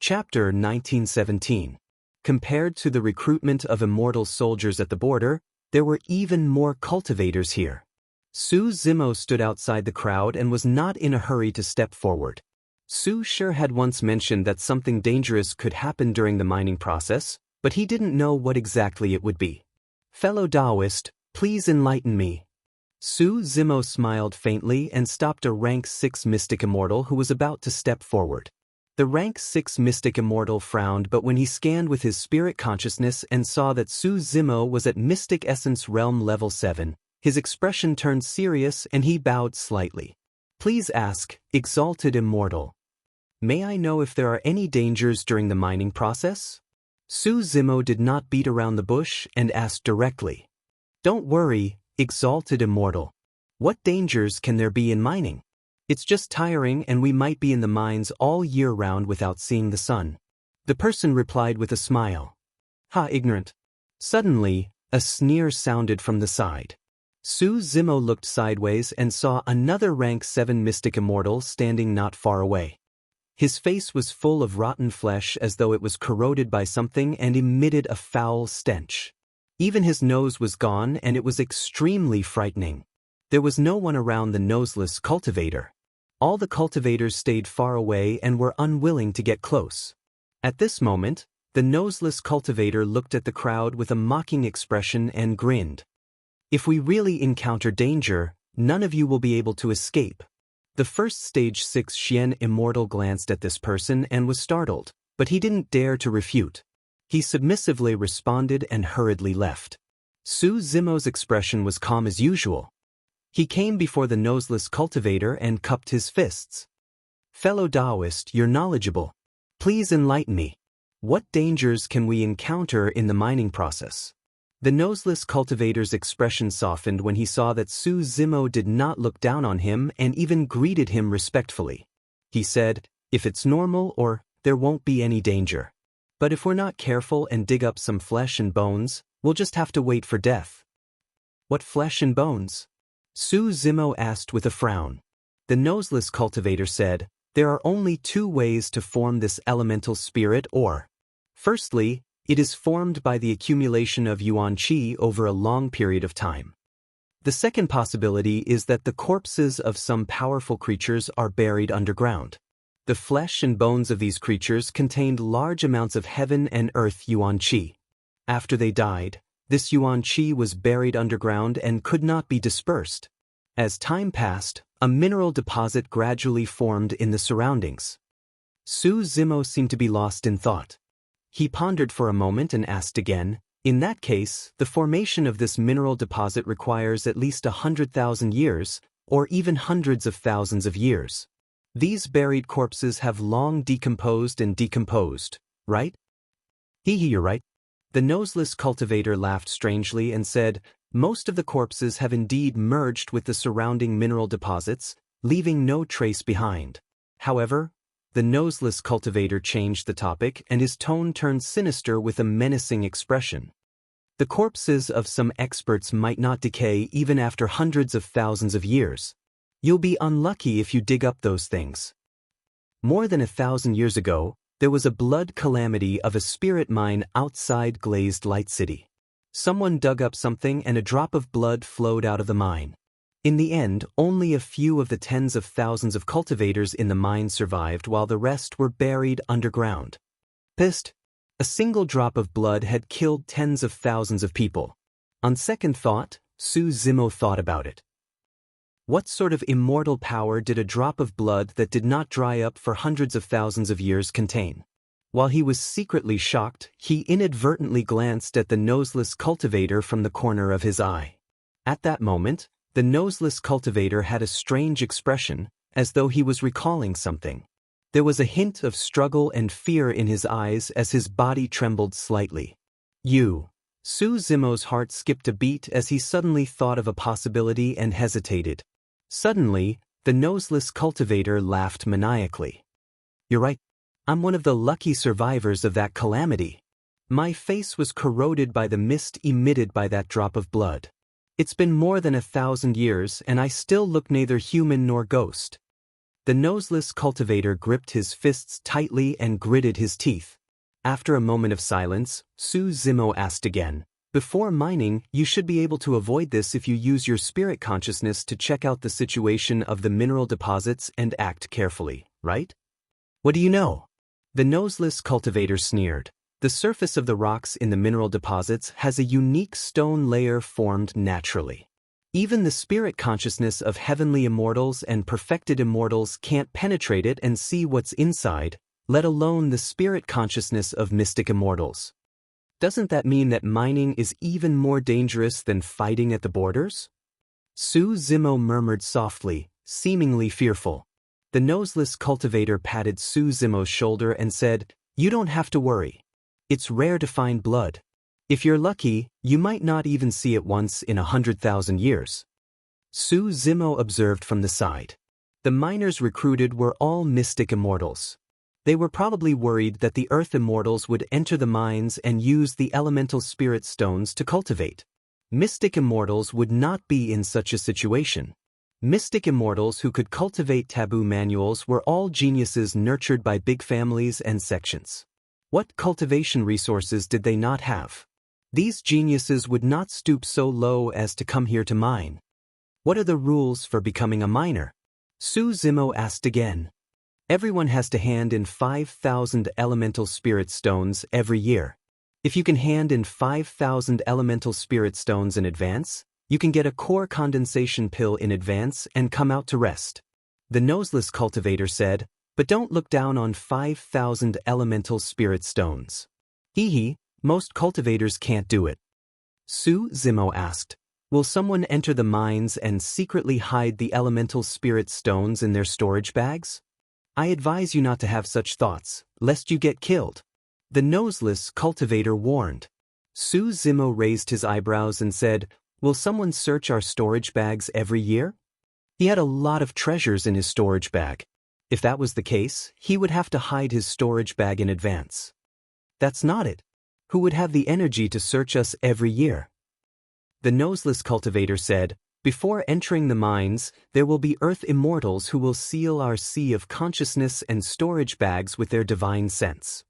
Chapter 1917. Compared to the recruitment of immortal soldiers at the border, there were even more cultivators here. Su Zimo stood outside the crowd and was not in a hurry to step forward. Su Shi had once mentioned that something dangerous could happen during the mining process, but he didn't know what exactly it would be. "Fellow Taoist, please enlighten me." Su Zimo smiled faintly and stopped a rank 6 mystic immortal who was about to step forward. The rank 6 mystic immortal frowned, but when he scanned with his spirit consciousness and saw that Su Zimo was at Mystic Essence Realm Level 7, his expression turned serious and he bowed slightly. "Please ask, Exalted Immortal. May I know if there are any dangers during the mining process?" Su Zimo did not beat around the bush and asked directly. "Don't worry, Exalted Immortal. What dangers can there be in mining? It's just tiring and we might be in the mines all year round without seeing the sun." The person replied with a smile. "Ha, ignorant." Suddenly, a sneer sounded from the side. Su Zimo looked sideways and saw another rank 7 mystic immortal standing not far away. His face was full of rotten flesh as though it was corroded by something and emitted a foul stench. Even his nose was gone and it was extremely frightening. There was no one around the noseless cultivator. All the cultivators stayed far away and were unwilling to get close. At this moment, the noseless cultivator looked at the crowd with a mocking expression and grinned. "If we really encounter danger, none of you will be able to escape." The first stage 6 Xian immortal glanced at this person and was startled, but he didn't dare to refute. He submissively responded and hurriedly left. Su Zimo's expression was calm as usual. He came before the noseless cultivator and cupped his fists. "Fellow Taoist, you're knowledgeable. Please enlighten me. What dangers can we encounter in the mining process?" The noseless cultivator's expression softened when he saw that Su Zimo did not look down on him and even greeted him respectfully. He said, "If it's normal or there won't be any danger. But if we're not careful and dig up some flesh and bones, we'll just have to wait for death." "What flesh and bones?" Su Zimo asked with a frown. The noseless cultivator said, "There are only 2 ways to form this elemental spirit ore. Firstly, it is formed by the accumulation of yuan qi over a long period of time. The second possibility is that the corpses of some powerful creatures are buried underground. The flesh and bones of these creatures contained large amounts of heaven and earth yuan qi. After they died, This yuan qi was buried underground and could not be dispersed. As time passed, a mineral deposit gradually formed in the surroundings. Su Zimo seemed to be lost in thought. He pondered for a moment and asked again, in that case, the formation of this mineral deposit requires at least 100,000 years, or even hundreds of thousands of years. These buried corpses have long decomposed and decomposed, right? You're right. The noseless cultivator laughed strangely and said, most of the corpses have indeed merged with the surrounding mineral deposits, leaving no trace behind. However, the noseless cultivator changed the topic and his tone turned sinister with a menacing expression. The corpses of some experts might not decay even after hundreds of thousands of years. You'll be unlucky if you dig up those things. More than 1,000 years ago, there was a blood calamity of a spirit mine outside Glazed Light City. Someone dug up something and a drop of blood flowed out of the mine. In the end, only a few of the tens of thousands of cultivators in the mine survived while the rest were buried underground. Pissed. A single drop of blood had killed tens of thousands of people. On second thought, Su Zimo thought about it. What sort of immortal power did a drop of blood that did not dry up for hundreds of thousands of years contain? While he was secretly shocked, he inadvertently glanced at the noseless cultivator from the corner of his eye. At that moment, the noseless cultivator had a strange expression, as though he was recalling something. There was a hint of struggle and fear in his eyes as his body trembled slightly. Su Zimo's heart skipped a beat as he suddenly thought of a possibility and hesitated. Suddenly, the noseless cultivator laughed maniacally. You're right. I'm one of the lucky survivors of that calamity. My face was corroded by the mist emitted by that drop of blood. It's been more than 1,000 years and I still look neither human nor ghost. The noseless cultivator gripped his fists tightly and gritted his teeth. After a moment of silence, Su Zimo asked again, before mining, you should be able to avoid this if you use your spirit consciousness to check out the situation of the mineral deposits and act carefully, right? What do you know? The noseless cultivator sneered. The surface of the rocks in the mineral deposits has a unique stone layer formed naturally. Even the spirit consciousness of heavenly immortals and perfected immortals can't penetrate it and see what's inside, let alone the spirit consciousness of mystic immortals. Doesn't that mean that mining is even more dangerous than fighting at the borders? Su Zimo murmured softly, seemingly fearful. The noseless cultivator patted Su Zimo's shoulder and said, you don't have to worry. It's rare to find blood. If you're lucky, you might not even see it once in 100,000 years. Su Zimo observed from the side. The miners recruited were all mystic immortals. They were probably worried that the earth immortals would enter the mines and use the elemental spirit stones to cultivate. Mystic immortals would not be in such a situation. Mystic immortals who could cultivate taboo manuals were all geniuses nurtured by big families and sections. What cultivation resources did they not have? These geniuses would not stoop so low as to come here to mine. What are the rules for becoming a miner? Su Zimo asked again. Everyone has to hand in 5,000 elemental spirit stones every year. If you can hand in 5,000 elemental spirit stones in advance, you can get a core condensation pill in advance and come out to rest. The noseless cultivator said, but don't look down on 5,000 elemental spirit stones. Most cultivators can't do it. Su Zimo asked, will someone enter the mines and secretly hide the elemental spirit stones in their storage bags? I advise you not to have such thoughts, lest you get killed. The noseless cultivator warned. Su Zimo raised his eyebrows and said, will someone search our storage bags every year? He had a lot of treasures in his storage bag. If that was the case, he would have to hide his storage bag in advance. That's not it. Who would have the energy to search us every year? The noseless cultivator said, before entering the mines, there will be earth immortals who will seal our sea of consciousness and storage bags with their divine sense.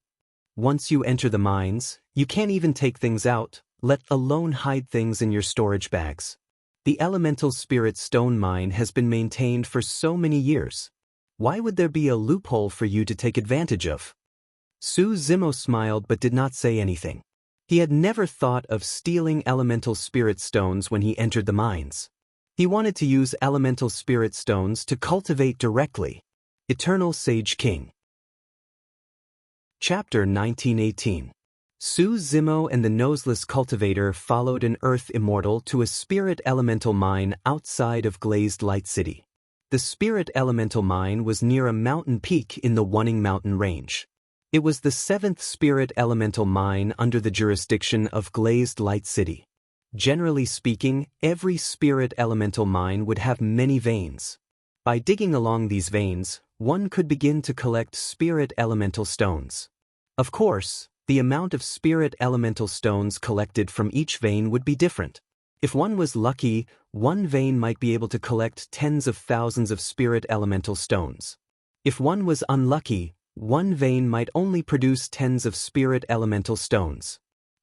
Once you enter the mines, you can't even take things out, let alone hide things in your storage bags. The elemental spirit stone mine has been maintained for so many years. Why would there be a loophole for you to take advantage of? Su Zimo smiled but did not say anything. He had never thought of stealing elemental spirit stones when he entered the mines. He wanted to use elemental spirit stones to cultivate directly. Eternal Sage King. Chapter 1918. Su Zimo and the Noseless Cultivator followed an Earth Immortal to a spirit elemental mine outside of Glazed Light City. The spirit elemental mine was near a mountain peak in the Wunning Mountain Range. It was the 7th spirit elemental mine under the jurisdiction of Glazed Light City. Generally speaking, every spirit elemental mine would have many veins. By digging along these veins, one could begin to collect spirit elemental stones. Of course, the amount of spirit elemental stones collected from each vein would be different. If one was lucky, one vein might be able to collect tens of thousands of spirit elemental stones. If one was unlucky, one vein might only produce tens of spirit elemental stones.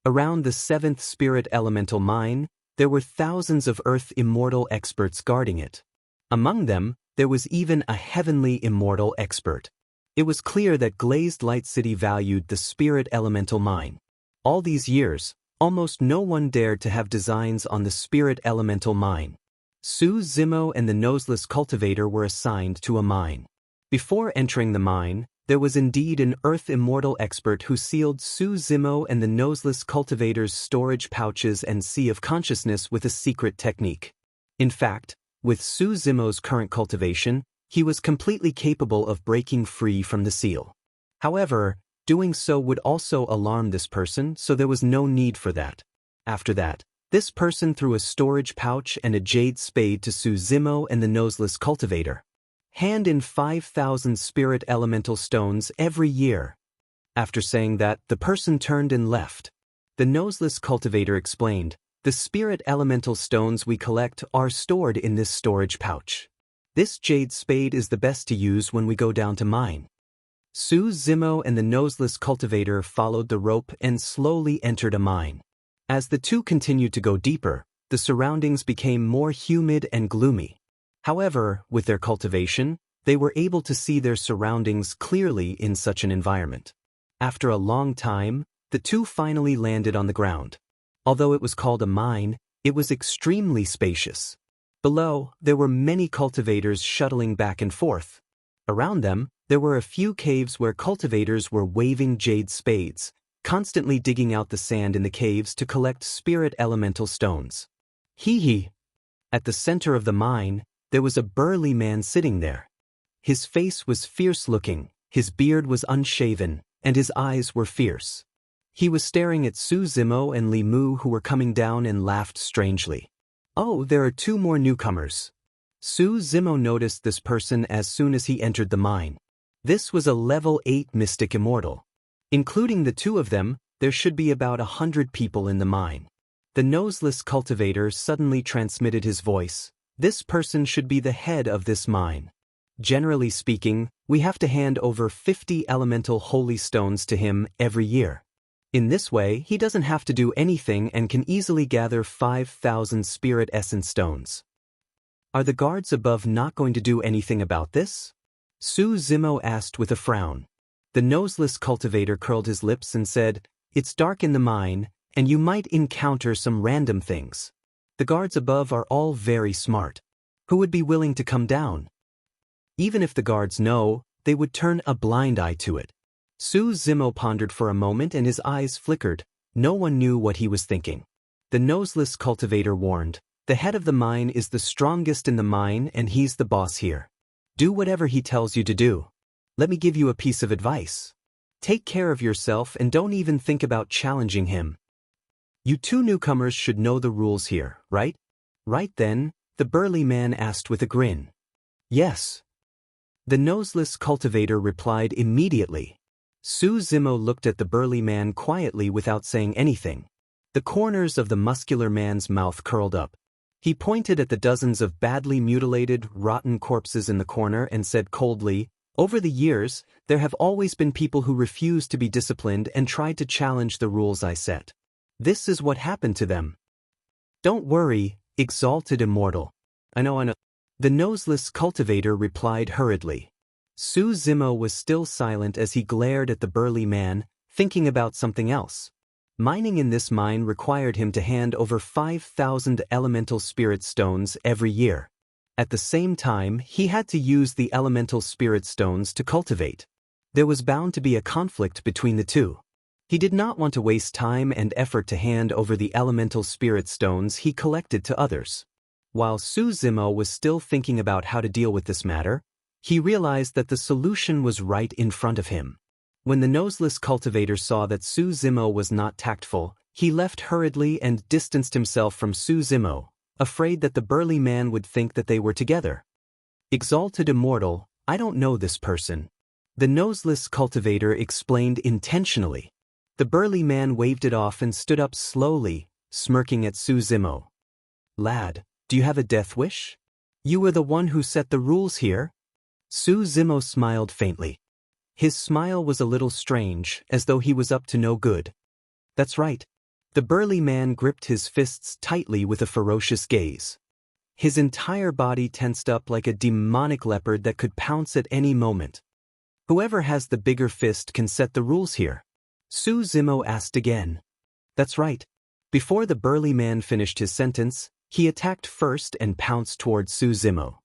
Around the 7th spirit elemental mine, there were thousands of Earth Immortal experts guarding it. Among them, there was even a Heavenly Immortal expert. It was clear that Glazed Light City valued the spirit elemental mine. All these years, almost no one dared to have designs on the spirit elemental mine. Su Zimo and the Noseless Cultivator were assigned to a mine. Before entering the mine, there was indeed an Earth Immortal expert who sealed Su Zimo and the Noseless Cultivator's storage pouches and Sea of Consciousness with a secret technique. In fact, with Su Zimo's current cultivation, he was completely capable of breaking free from the seal. However, doing so would also alarm this person, so there was no need for that. After that, this person threw a storage pouch and a jade spade to Su Zimo and the Noseless Cultivator. Hand in 5,000 spirit elemental stones every year. After saying that, the person turned and left. The Noseless Cultivator explained, "The spirit elemental stones we collect are stored in this storage pouch. This jade spade is the best to use when we go down to mine." Su Zimo and the Noseless Cultivator followed the rope and slowly entered a mine. As the two continued to go deeper, the surroundings became more humid and gloomy. However, with their cultivation, they were able to see their surroundings clearly in such an environment. After a long time, the two finally landed on the ground. Although it was called a mine, it was extremely spacious. Below, there were many cultivators shuttling back and forth. Around them, there were a few caves where cultivators were waving jade spades, constantly digging out the sand in the caves to collect spirit elemental stones. Hee. At the center of the mine, there was a burly man sitting there. His face was fierce-looking, his beard was unshaven, and his eyes were fierce. He was staring at Su Zimo and Li Mu, who were coming down, and laughed strangely. "Oh, there are two more newcomers." Su Zimo noticed this person as soon as he entered the mine. This was a level 8 mystic immortal. Including the two of them, there should be about 100 people in the mine. The Noseless Cultivator suddenly transmitted his voice. "This person should be the head of this mine. Generally speaking, we have to hand over 50 elemental holy stones to him every year. In this way, he doesn't have to do anything and can easily gather 5,000 spirit essence stones." "Are the guards above not going to do anything about this?" Su Zimo asked with a frown. The Noseless Cultivator curled his lips and said, "It's dark in the mine, and you might encounter some random things. The guards above are all very smart. Who would be willing to come down? Even if the guards know, they would turn a blind eye to it." Su Zimo pondered for a moment and his eyes flickered. No one knew what he was thinking. The Noseless Cultivator warned, "The head of the mine is the strongest in the mine and he's the boss here. Do whatever he tells you to do. Let me give you a piece of advice. Take care of yourself and don't even think about challenging him. You two newcomers should know the rules here, right?" "Right then," the burly man asked with a grin. "Yes." The Noseless Cultivator replied immediately. Su Zimo looked at the burly man quietly without saying anything. The corners of the muscular man's mouth curled up. He pointed at the dozens of badly mutilated, rotten corpses in the corner and said coldly, "Over the years, there have always been people who refused to be disciplined and tried to challenge the rules I set. This is what happened to them. Don't worry, exalted immortal. I know. The Noseless Cultivator replied hurriedly. Su Zimo was still silent as he glared at the burly man, thinking about something else. Mining in this mine required him to hand over 5,000 elemental spirit stones every year. At the same time, he had to use the elemental spirit stones to cultivate. There was bound to be a conflict between the two. He did not want to waste time and effort to hand over the elemental spirit stones he collected to others. While Su Zimo was still thinking about how to deal with this matter, he realized that the solution was right in front of him. When the noseless cultivator saw that Su Zimo was not tactful, he left hurriedly and distanced himself from Su Zimo, afraid that the burly man would think that they were together. Exalted Immortal, I don't know this person. The noseless cultivator explained intentionally. The burly man waved it off and stood up slowly, smirking at Su Zimo. Lad, do you have a death wish? You were the one who set the rules here? Su Zimo smiled faintly. His smile was a little strange, as though he was up to no good. That's right. The burly man gripped his fists tightly with a ferocious gaze. His entire body tensed up like a demonic leopard that could pounce at any moment. Whoever has the bigger fist can set the rules here. Su Zimo asked again. That's right. Before the burly man finished his sentence, he attacked first and pounced towards Su Zimo.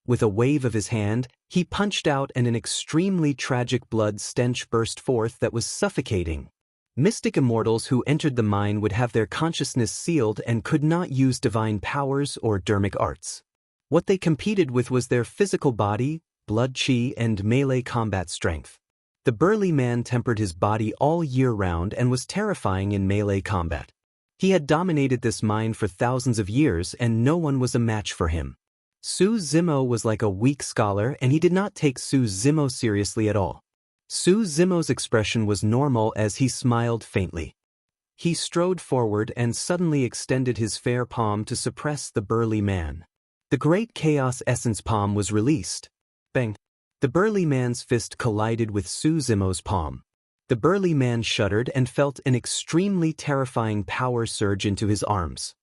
With a wave of his hand, he punched out and an extremely tragic blood stench burst forth that was suffocating. Mystic immortals who entered the mine would have their consciousness sealed and could not use divine powers or dermic arts. What they competed with was their physical body, blood chi, and melee combat strength. The burly man tempered his body all year round and was terrifying in melee combat. He had dominated this mine for thousands of years and no one was a match for him. Su Zimo was like a weak scholar and he did not take Su Zimo seriously at all. Su Zimo's expression was normal as he smiled faintly. He strode forward and suddenly extended his fair palm to suppress the burly man. The great chaos essence palm was released. Bang! The burly man's fist collided with Su Zimo's palm. The burly man shuddered and felt an extremely terrifying power surge into his arms.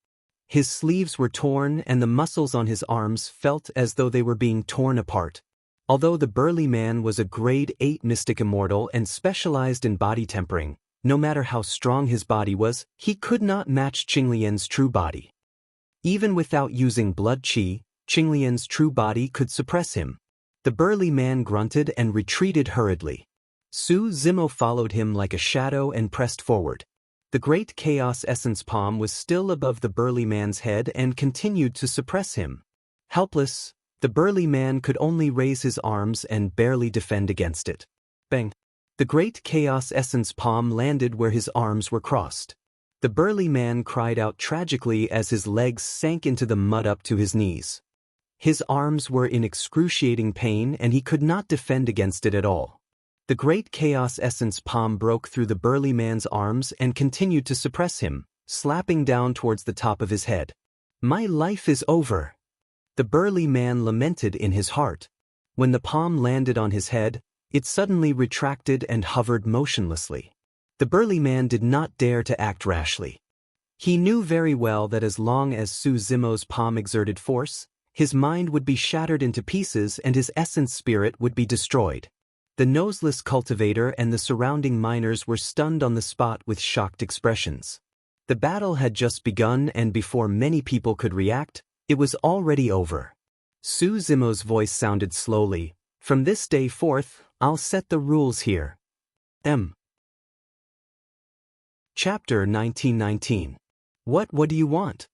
His sleeves were torn and the muscles on his arms felt as though they were being torn apart. Although the burly man was a grade 8 mystic immortal and specialized in body tempering, no matter how strong his body was, he could not match Qinglian's true body. Even without using blood chi, Qinglian's true body could suppress him. The burly man grunted and retreated hurriedly. Su Zimo followed him like a shadow and pressed forward. The great chaos essence palm was still above the burly man's head and continued to suppress him. Helpless, the burly man could only raise his arms and barely defend against it. Bang! The great chaos essence palm landed where his arms were crossed. The burly man cried out tragically as his legs sank into the mud up to his knees. His arms were in excruciating pain and he could not defend against it at all. The great chaos essence palm broke through the burly man's arms and continued to suppress him, slapping down towards the top of his head. My life is over. The burly man lamented in his heart. When the palm landed on his head, it suddenly retracted and hovered motionlessly. The burly man did not dare to act rashly. He knew very well that as long as Su Zimo's palm exerted force, his mind would be shattered into pieces and his essence spirit would be destroyed. The noseless cultivator and the surrounding miners were stunned on the spot with shocked expressions. The battle had just begun and before many people could react, it was already over. Su Zimo's voice sounded slowly. From this day forth, I'll set the rules here. Chapter 1919. What do you want?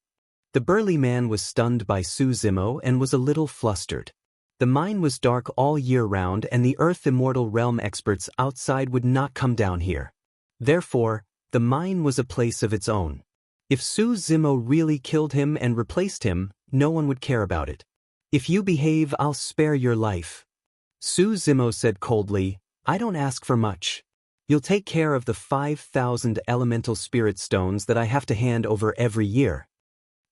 The burly man was stunned by Su Zimo and was a little flustered. The mine was dark all year round and the Earth Immortal Realm experts outside would not come down here. Therefore, the mine was a place of its own. If Su Zimo really killed him and replaced him, no one would care about it. If you behave, I'll spare your life. Su Zimo said coldly, I don't ask for much. You'll take care of the 5,000 elemental spirit stones that I have to hand over every year.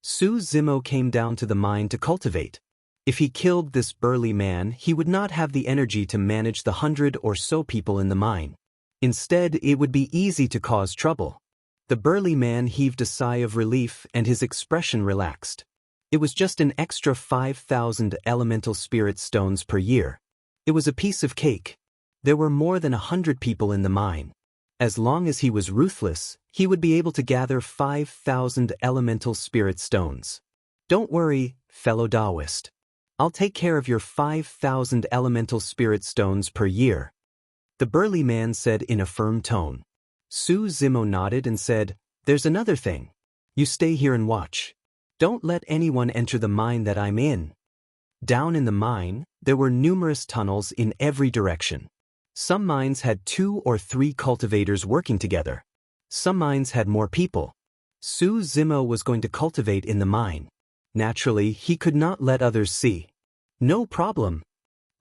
Su Zimo came down to the mine to cultivate. If he killed this burly man, he would not have the energy to manage the 100 or so people in the mine. Instead, it would be easy to cause trouble. The burly man heaved a sigh of relief and his expression relaxed. It was just an extra 5,000 elemental spirit stones per year. It was a piece of cake. There were more than 100 people in the mine. As long as he was ruthless, he would be able to gather 5,000 elemental spirit stones. Don't worry, fellow Taoist. I'll take care of your 5,000 elemental spirit stones per year, the burly man said in a firm tone. Su Zimo nodded and said, "There's another thing. You stay here and watch. Don't let anyone enter the mine that I'm in." Down in the mine, there were numerous tunnels in every direction. Some mines had 2 or 3 cultivators working together. Some mines had more people. Su Zimo was going to cultivate in the mine. Naturally, he could not let others see. No problem.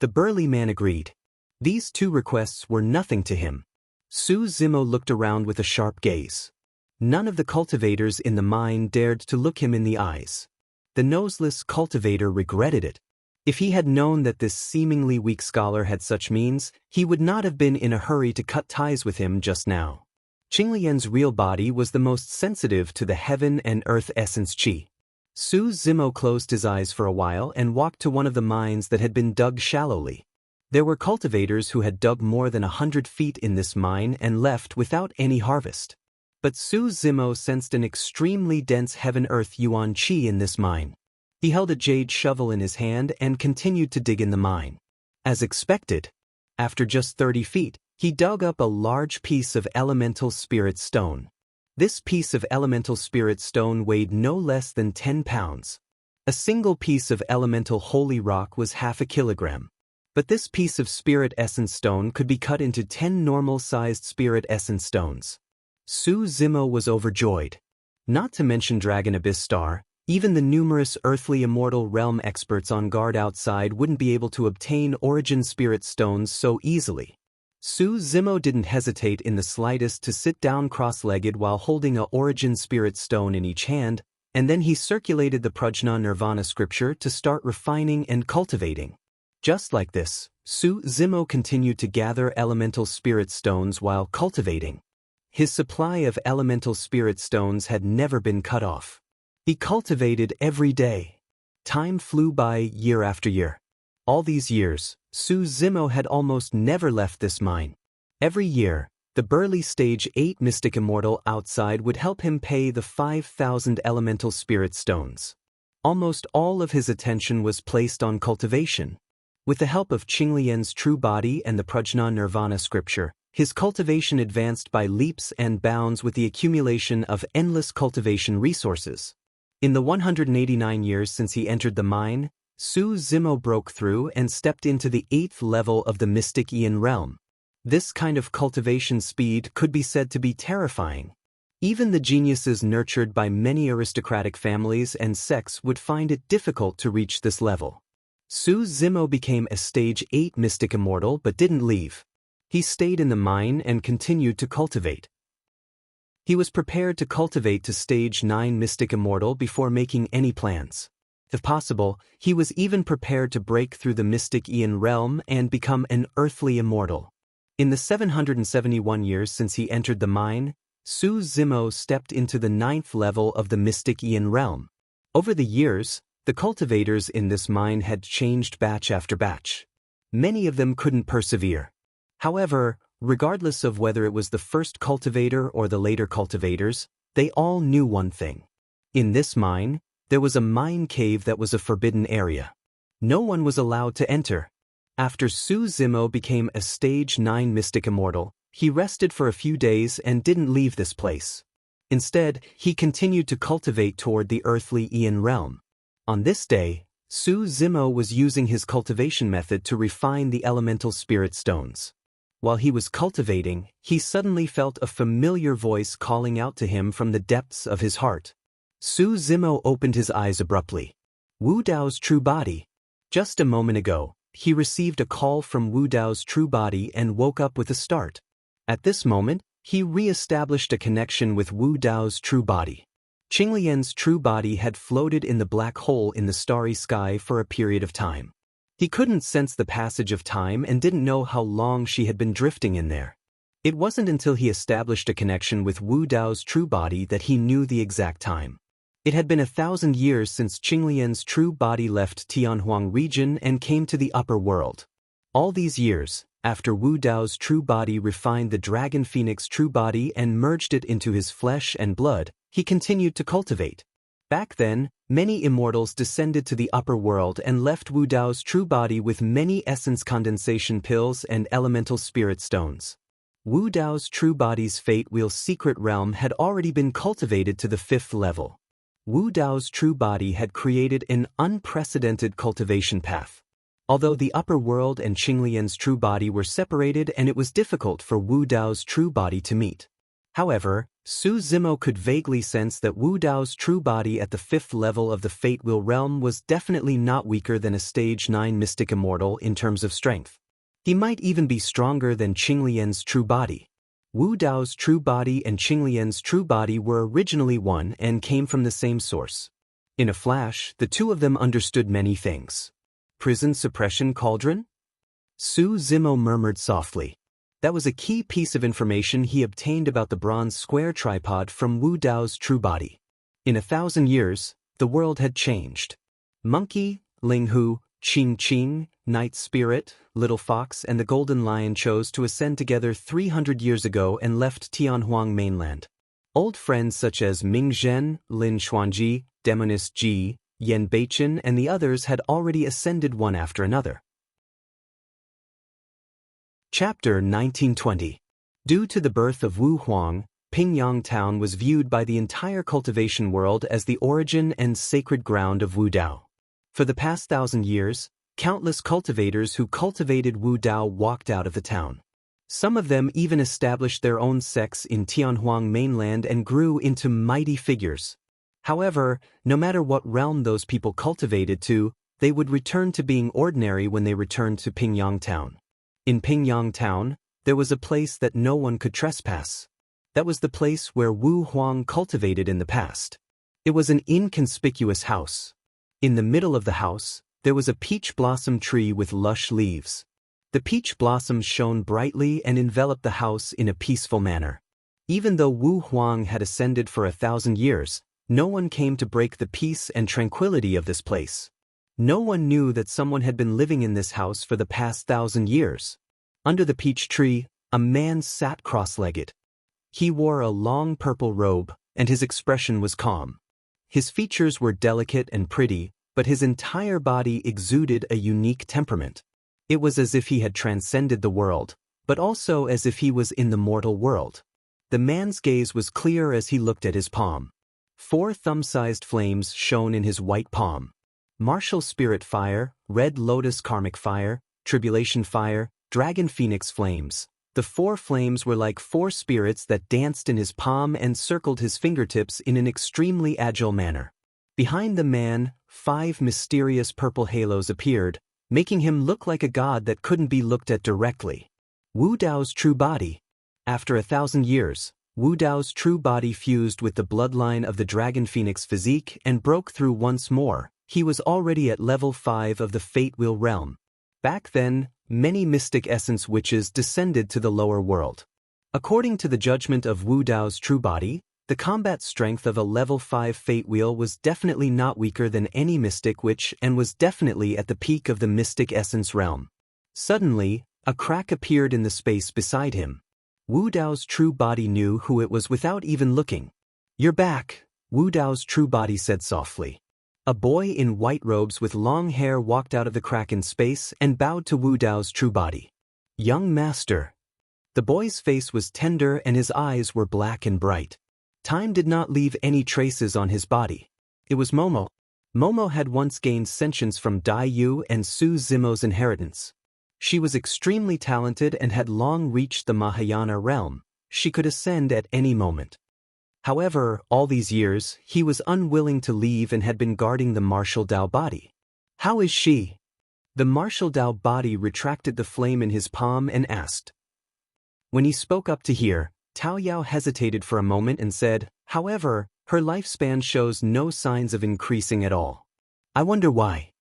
The burly man agreed. These 2 requests were nothing to him. Su Zimo looked around with a sharp gaze. None of the cultivators in the mine dared to look him in the eyes. The noseless cultivator regretted it. If he had known that this seemingly weak scholar had such means, he would not have been in a hurry to cut ties with him just now. Qinglian's real body was the most sensitive to the heaven and earth essence qi. Su Zimo closed his eyes for a while and walked to one of the mines that had been dug shallowly. There were cultivators who had dug more than 100 feet in this mine and left without any harvest. But Su Zimo sensed an extremely dense heaven-earth yuan qi in this mine. He held a jade shovel in his hand and continued to dig in the mine. As expected, after just 30 feet, he dug up a large piece of elemental spirit stone. This piece of elemental spirit stone weighed no less than 10 pounds. A single piece of elemental holy rock was half a kilogram. But this piece of spirit essence stone could be cut into 10 normal-sized spirit essence stones. Su Zimo was overjoyed. Not to mention Dragon Abyss Star, even the numerous earthly immortal realm experts on guard outside wouldn't be able to obtain origin spirit stones so easily. Su Zimo didn't hesitate in the slightest to sit down cross-legged while holding a origin spirit stone in each hand, and then he circulated the Prajna Nirvana scripture to start refining and cultivating. Just like this, Su Zimo continued to gather elemental spirit stones while cultivating. His supply of elemental spirit stones had never been cut off. He cultivated every day. Time flew by year after year. All these years, Su Zimo had almost never left this mine. Every year, the burly Stage 8 Mystic Immortal outside would help him pay the 5,000 elemental spirit stones. Almost all of his attention was placed on cultivation. With the help of Qinglian's true body and the Prajna Nirvana scripture, his cultivation advanced by leaps and bounds with the accumulation of endless cultivation resources. In the 189 years since he entered the mine, Su Zimo broke through and stepped into the 8th level of the mystic Ian realm. This kind of cultivation speed could be said to be terrifying. Even the geniuses nurtured by many aristocratic families and sects would find it difficult to reach this level. Su Zimo became a Stage 8 Mystic Immortal but didn't leave. He stayed in the mine and continued to cultivate. He was prepared to cultivate to Stage 9 Mystic Immortal before making any plans. If possible, he was even prepared to break through the Mystic Ian realm and become an earthly immortal. In the 771 years since he entered the mine, Su Zimo stepped into the 9th level of the Mystic Ian realm. Over the years, the cultivators in this mine had changed batch after batch. Many of them couldn't persevere. However, regardless of whether it was the first cultivator or the later cultivators, they all knew one thing. In this mine, there was a mine cave that was a forbidden area. No one was allowed to enter. After Su Zimo became a Stage 9 Mystic Immortal, he rested for a few days and didn't leave this place. Instead, he continued to cultivate toward the earthly Ian realm. On this day, Su Zimo was using his cultivation method to refine the elemental spirit stones. While he was cultivating, he suddenly felt a familiar voice calling out to him from the depths of his heart. Su Zimo opened his eyes abruptly. Wu Dao's true body. Just a moment ago, he received a call from Wu Dao's true body and woke up with a start. At this moment, he re-established a connection with Wu Dao's true body. Qinglian's true body had floated in the black hole in the starry sky for a period of time. He couldn't sense the passage of time and didn't know how long she had been drifting in there. It wasn't until he established a connection with Wu Dao's true body that he knew the exact time. It had been 1,000 years since Qinglian's true body left Tianhuang region and came to the upper world. All these years, After Wu Dao's true body refined the dragon phoenix true body and merged it into his flesh and blood, he continued to cultivate. Back then, many immortals descended to the upper world and left Wu Dao's true body with many essence condensation pills and elemental spirit stones. Wu Dao's true body's fate wheel secret realm had already been cultivated to the 5th level. Wu Dao's true body had created an unprecedented cultivation path. Although the upper world and Qinglian's true body were separated and it was difficult for Wu Dao's true body to meet. However, Su Zimo could vaguely sense that Wu Dao's true body at the 5th level of the Fate Wheel realm was definitely not weaker than a Stage 9 Mystic Immortal in terms of strength. He might even be stronger than Qinglian's true body. Wu Dao's true body and Qinglian's true body were originally one and came from the same source. In a flash, the two of them understood many things. Prison suppression cauldron? Su Zimo murmured softly. That was a key piece of information he obtained about the bronze square tripod from Wu Dao's true body. In 1,000 years, the world had changed. Monkey, Ling Hu, Qing Qing, Night Spirit, Little Fox and the Golden Lion chose to ascend together 300 years ago and left Tianhuang mainland. Old friends such as Ming Zhen, Lin Xuanji, Demonist Ji, Yan Beichen and the others had already ascended one after another. Chapter 1920. Due to the birth of Wu Huang, Pingyang Town was viewed by the entire cultivation world as the origin and sacred ground of Wu Dao. For the past 1,000 years, countless cultivators who cultivated Wu Dao walked out of the town. Some of them even established their own sects in Tianhuang mainland and grew into mighty figures. However, no matter what realm those people cultivated to, they would return to being ordinary when they returned to Pingyang Town. In Pingyang Town, there was a place that no one could trespass. That was the place where Wu Huang cultivated in the past. It was an inconspicuous house. In the middle of the house, there was a peach blossom tree with lush leaves. The peach blossoms shone brightly and enveloped the house in a peaceful manner. Even though Wu Huang had ascended for 1,000 years, no one came to break the peace and tranquility of this place. No one knew that someone had been living in this house for the past 1,000 years. Under the peach tree, a man sat cross-legged. He wore a long purple robe, and his expression was calm. His features were delicate and pretty, but his entire body exuded a unique temperament. It was as if he had transcended the world, but also as if he was in the mortal world. The man's gaze was clear as he looked at his palm. 4 thumb-sized flames shone in his white palm. Martial Spirit Fire, Red Lotus Karmic Fire, Tribulation Fire, Dragon Phoenix Flames. The 4 flames were like 4 spirits that danced in his palm and circled his fingertips in an extremely agile manner. Behind the man, 5 mysterious purple halos appeared, making him look like a god that couldn't be looked at directly. Wu Dao's true body. After 1,000 years, Wu Dao's true body fused with the bloodline of the Dragon Phoenix physique and broke through once more. He was already at level 5 of the Fate Wheel realm. Back then, many mystic essence witches descended to the lower world. According to the judgment of Wu Dao's true body, the combat strength of a level 5 Fate Wheel was definitely not weaker than any mystic witch and was definitely at the peak of the mystic essence realm. Suddenly, a crack appeared in the space beside him. Wu Dao's true body knew who it was without even looking. "You're back," Wu Dao's true body said softly. A boy in white robes with long hair walked out of the crack in space and bowed to Wu Dao's true body. "Young master." The boy's face was tender and his eyes were black and bright. Time did not leave any traces on his body. It was Momo. Momo had once gained sentience from Dai Yu and Su Zimo's inheritance. She was extremely talented and had long reached the Mahayana realm. She could ascend at any moment. However, all these years, he was unwilling to leave and had been guarding the martial Dao body. "How is she?" The martial Dao body retracted the flame in his palm and asked. When he spoke up to hear, Tao Yao hesitated for a moment and said, "However, her lifespan shows no signs of increasing at all. I wonder why."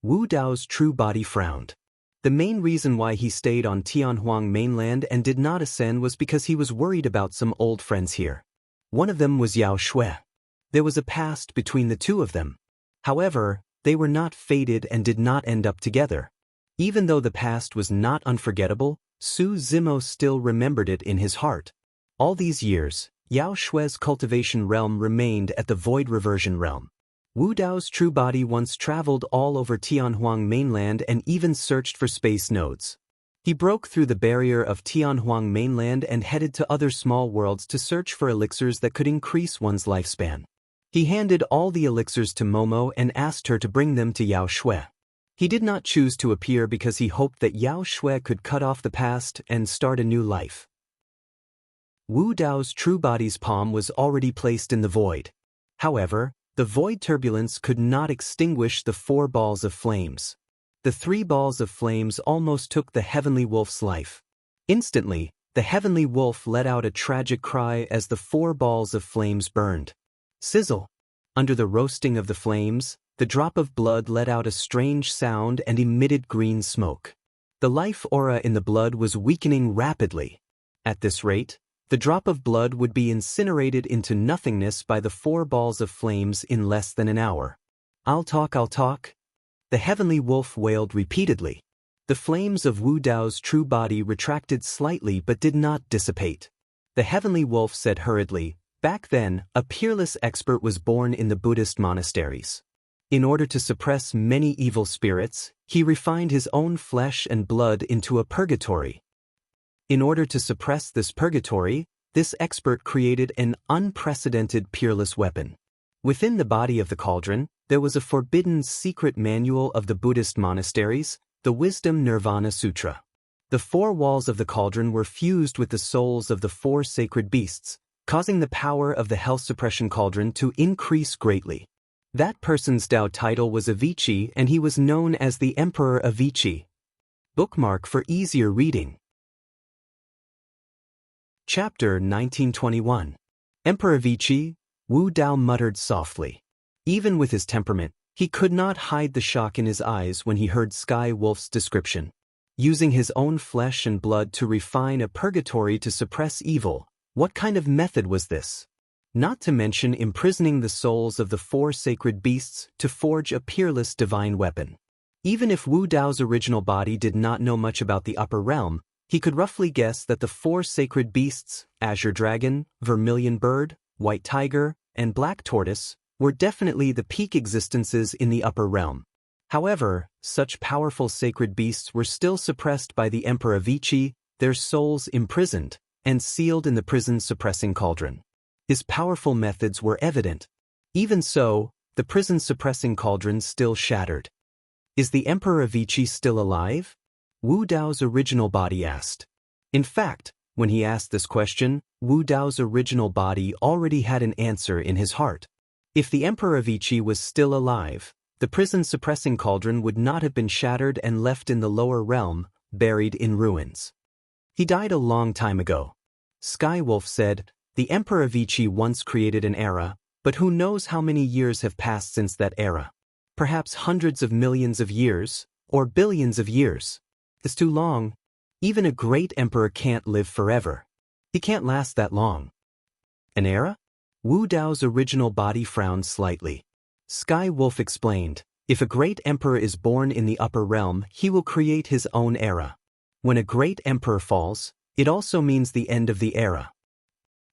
Wu Dao's true body frowned. The main reason why he stayed on Tianhuang mainland and did not ascend was because he was worried about some old friends here. One of them was Yao Shui. There was a past between the two of them. However, they were not fated and did not end up together. Even though the past was not unforgettable, Su Zimo still remembered it in his heart. All these years, Yao Shui's cultivation realm remained at the void reversion realm. Wu Dao's true body once traveled all over Tianhuang mainland and even searched for space nodes. He broke through the barrier of Tianhuang mainland and headed to other small worlds to search for elixirs that could increase one's lifespan. He handed all the elixirs to Momo and asked her to bring them to Yao Shui. He did not choose to appear because he hoped that Yao Shui could cut off the past and start a new life. Wu Dao's true body's palm was already placed in the void. However, the void turbulence could not extinguish the 4 balls of flames. The 3 balls of flames almost took the heavenly wolf's life. Instantly, the heavenly wolf let out a tragic cry as the 4 balls of flames burned. Sizzle! Under the roasting of the flames, the drop of blood let out a strange sound and emitted green smoke. The life aura in the blood was weakening rapidly. At this rate, the drop of blood would be incinerated into nothingness by the 4 balls of flames in less than an hour. I'll talk. The heavenly wolf wailed repeatedly. The flames of Wu Dao's true body retracted slightly but did not dissipate. The heavenly wolf said hurriedly, "Back then, a peerless expert was born in the Buddhist monasteries. In order to suppress many evil spirits, he refined his own flesh and blood into a purgatory. In order to suppress this purgatory, this expert created an unprecedented peerless weapon. Within the body of the cauldron, there was a forbidden secret manual of the Buddhist monasteries, the Wisdom Nirvana Sutra. The 4 walls of the cauldron were fused with the souls of the 4 sacred beasts, causing the power of the health suppression cauldron to increase greatly. That person's Dao title was Avicii, and he was known as the Emperor Avicii. Bookmark for easier reading. Chapter 1921. Emperor Avicii, Wu Dao muttered softly. Even with his temperament, he could not hide the shock in his eyes when he heard Sky Wolf's description. Using his own flesh and blood to refine a purgatory to suppress evil, what kind of method was this? Not to mention imprisoning the souls of the 4 sacred beasts to forge a peerless divine weapon. Even if Wu Dao's original body did not know much about the upper realm, he could roughly guess that the 4 sacred beasts, Azure Dragon, Vermilion Bird, White Tiger, and Black Tortoise, were definitely the peak existences in the upper realm. However, such powerful sacred beasts were still suppressed by the Emperor Avicii, their souls imprisoned, and sealed in the prison-suppressing cauldron. His powerful methods were evident. Even so, the prison-suppressing cauldron still shattered. Is the Emperor Avicii still alive? Wu Dao's original body asked. In fact, when he asked this question, Wu Dao's original body already had an answer in his heart. If the Emperor Avicii was still alive, the prison-suppressing cauldron would not have been shattered and left in the lower realm, buried in ruins. He died a long time ago. Skywolf said, "The Emperor Avicii once created an era, but who knows how many years have passed since that era? Perhaps hundreds of millions of years, or billions of years. It's too long. Even a great emperor can't live forever. He can't last that long." An era? Wu Dao's original body frowned slightly. Sky Wolf explained, "If a great emperor is born in the upper realm, he will create his own era. When a great emperor falls, it also means the end of the era."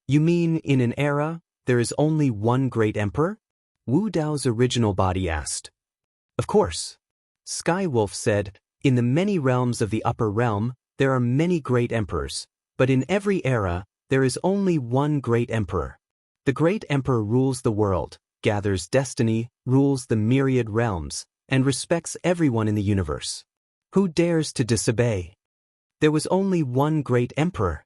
You mean in an era, there is only one great emperor? Wu Dao's original body asked. Of course. Sky Wolf said, "In the many realms of the upper realm, there are many great emperors, but in every era, there is only one great emperor. The great emperor rules the world, gathers destiny, rules the myriad realms, and respects everyone in the universe. Who dares to disobey? There was only one great emperor."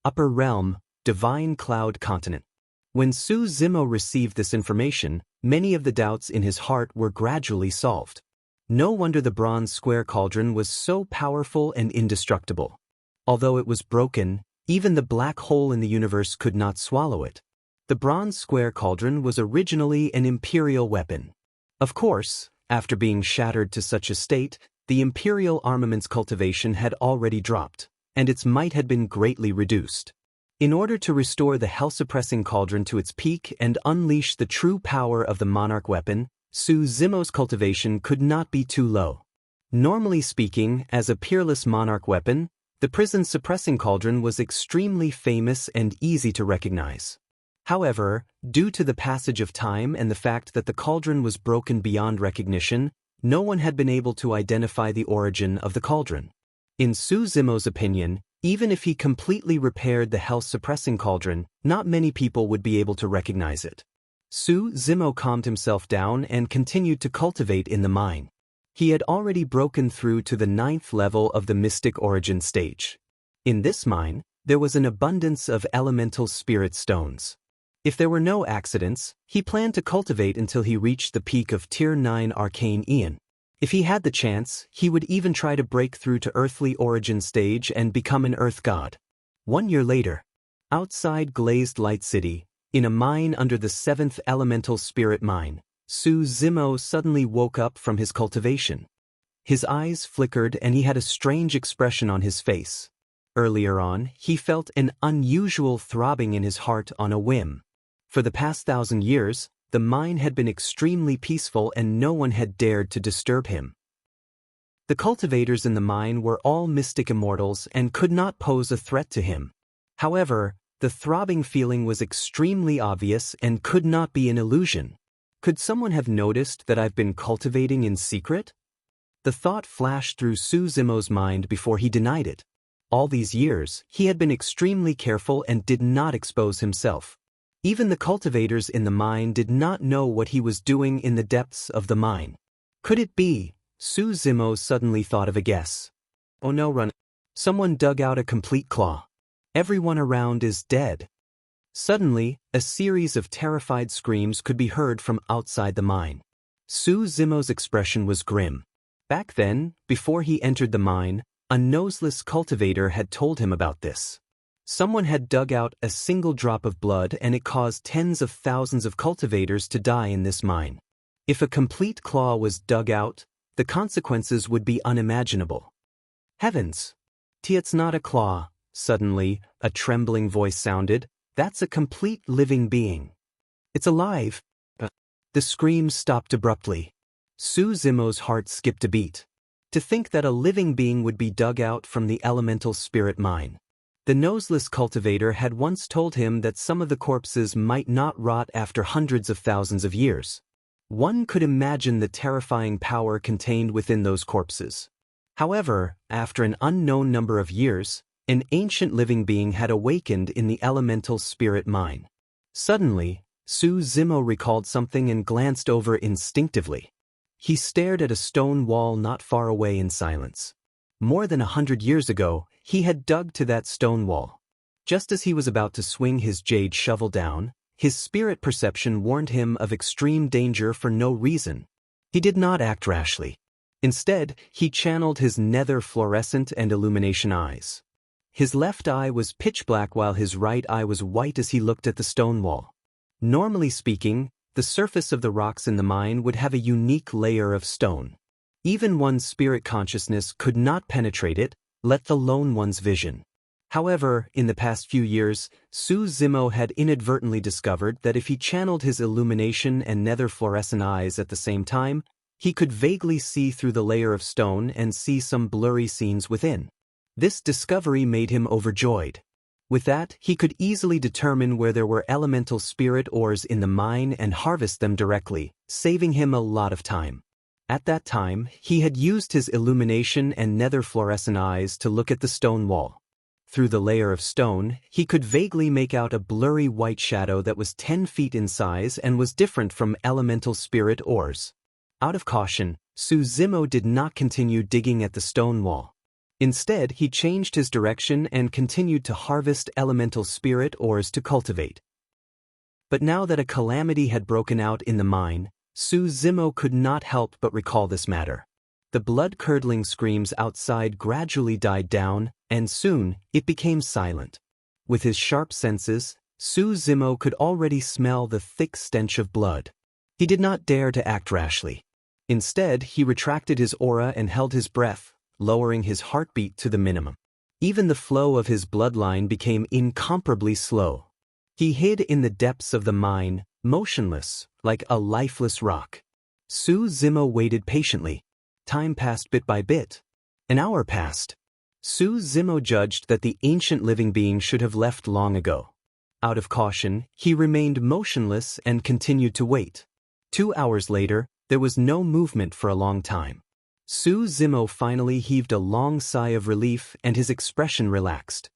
Upper realm, divine cloud continent. When Su Zimo received this information, many of the doubts in his heart were gradually solved. No wonder the bronze square cauldron was so powerful and indestructible. Although it was broken, even the black hole in the universe could not swallow it. The bronze square cauldron was originally an imperial weapon. Of course, after being shattered to such a state, the imperial armaments cultivation had already dropped, and its might had been greatly reduced. In order to restore the hell-suppressing cauldron to its peak and unleash the true power of the monarch weapon, Su Zimo's cultivation could not be too low. Normally speaking, as a peerless monarch weapon, the prison's suppressing cauldron was extremely famous and easy to recognize. However, due to the passage of time and the fact that the cauldron was broken beyond recognition, no one had been able to identify the origin of the cauldron. In Su Zimo's opinion, even if he completely repaired the health-suppressing cauldron, not many people would be able to recognize it. Su Zimo calmed himself down and continued to cultivate in the mine. He had already broken through to the 9th level of the mystic origin stage. In this mine, there was an abundance of elemental spirit stones. If there were no accidents, he planned to cultivate until he reached the peak of Tier 9 Arcane Aeon. If he had the chance, he would even try to break through to earthly origin stage and become an earth god. 1 year later, outside Glazed Light City, in a mine under the 7th elemental spirit mine, Su Zimo suddenly woke up from his cultivation. His eyes flickered and he had a strange expression on his face. Earlier on, he felt an unusual throbbing in his heart on a whim. For the past 1,000 years, the mine had been extremely peaceful and no one had dared to disturb him. The cultivators in the mine were all mystic immortals and could not pose a threat to him. However, the throbbing feeling was extremely obvious and could not be an illusion. Could someone have noticed that I've been cultivating in secret? The thought flashed through Su Zimo's mind before he denied it. All these years, he had been extremely careful and did not expose himself. Even the cultivators in the mine did not know what he was doing in the depths of the mine. Could it be? Su Zimo suddenly thought of a guess. Oh no, run. Someone dug out a complete claw. Everyone around is dead. Suddenly, a series of terrified screams could be heard from outside the mine. Su Zimo's expression was grim. Back then, before he entered the mine, a noseless cultivator had told him about this. Someone had dug out a single drop of blood and it caused tens of thousands of cultivators to die in this mine. If a complete claw was dug out, the consequences would be unimaginable. Heavens! It's not a claw. Suddenly, a trembling voice sounded. That's a complete living being. It's alive. The screams stopped abruptly. Su Zimo's heart skipped a beat. To think that a living being would be dug out from the elemental spirit mine. The noseless cultivator had once told him that some of the corpses might not rot after hundreds of thousands of years. One could imagine the terrifying power contained within those corpses. However, after an unknown number of years, an ancient living being had awakened in the elemental spirit mine. Suddenly, Su Zimo recalled something and glanced over instinctively. He stared at a stone wall not far away in silence. More than 100 years ago, he had dug to that stone wall. Just as he was about to swing his jade shovel down, his spirit perception warned him of extreme danger for no reason. He did not act rashly. Instead, he channeled his nether fluorescent and illumination eyes. His left eye was pitch black while his right eye was white as he looked at the stone wall. Normally speaking, the surface of the rocks in the mine would have a unique layer of stone. Even one's spirit consciousness could not penetrate it, let alone one's vision. However, in the past few years, Su Zimo had inadvertently discovered that if he channeled his illumination and nether fluorescent eyes at the same time, he could vaguely see through the layer of stone and see some blurry scenes within. This discovery made him overjoyed. With that, he could easily determine where there were elemental spirit ores in the mine and harvest them directly, saving him a lot of time. At that time, he had used his illumination and nether fluorescent eyes to look at the stone wall. Through the layer of stone, he could vaguely make out a blurry white shadow that was 10 feet in size and was different from elemental spirit ores. Out of caution, Su Zimo did not continue digging at the stone wall. Instead, he changed his direction and continued to harvest elemental spirit ores to cultivate. But now that a calamity had broken out in the mine, Su Zimo could not help but recall this matter. The blood-curdling screams outside gradually died down, and soon, it became silent. With his sharp senses, Su Zimo could already smell the thick stench of blood. He did not dare to act rashly. Instead, he retracted his aura and held his breath, lowering his heartbeat to the minimum. Even the flow of his bloodline became incomparably slow. He hid in the depths of the mine, motionless, like a lifeless rock. Su Zimo waited patiently. Time passed bit by bit. An hour passed. Su Zimo judged that the ancient living being should have left long ago. Out of caution, he remained motionless and continued to wait. 2 hours later, there was no movement for a long time. Su Zimo finally heaved a long sigh of relief and his expression relaxed.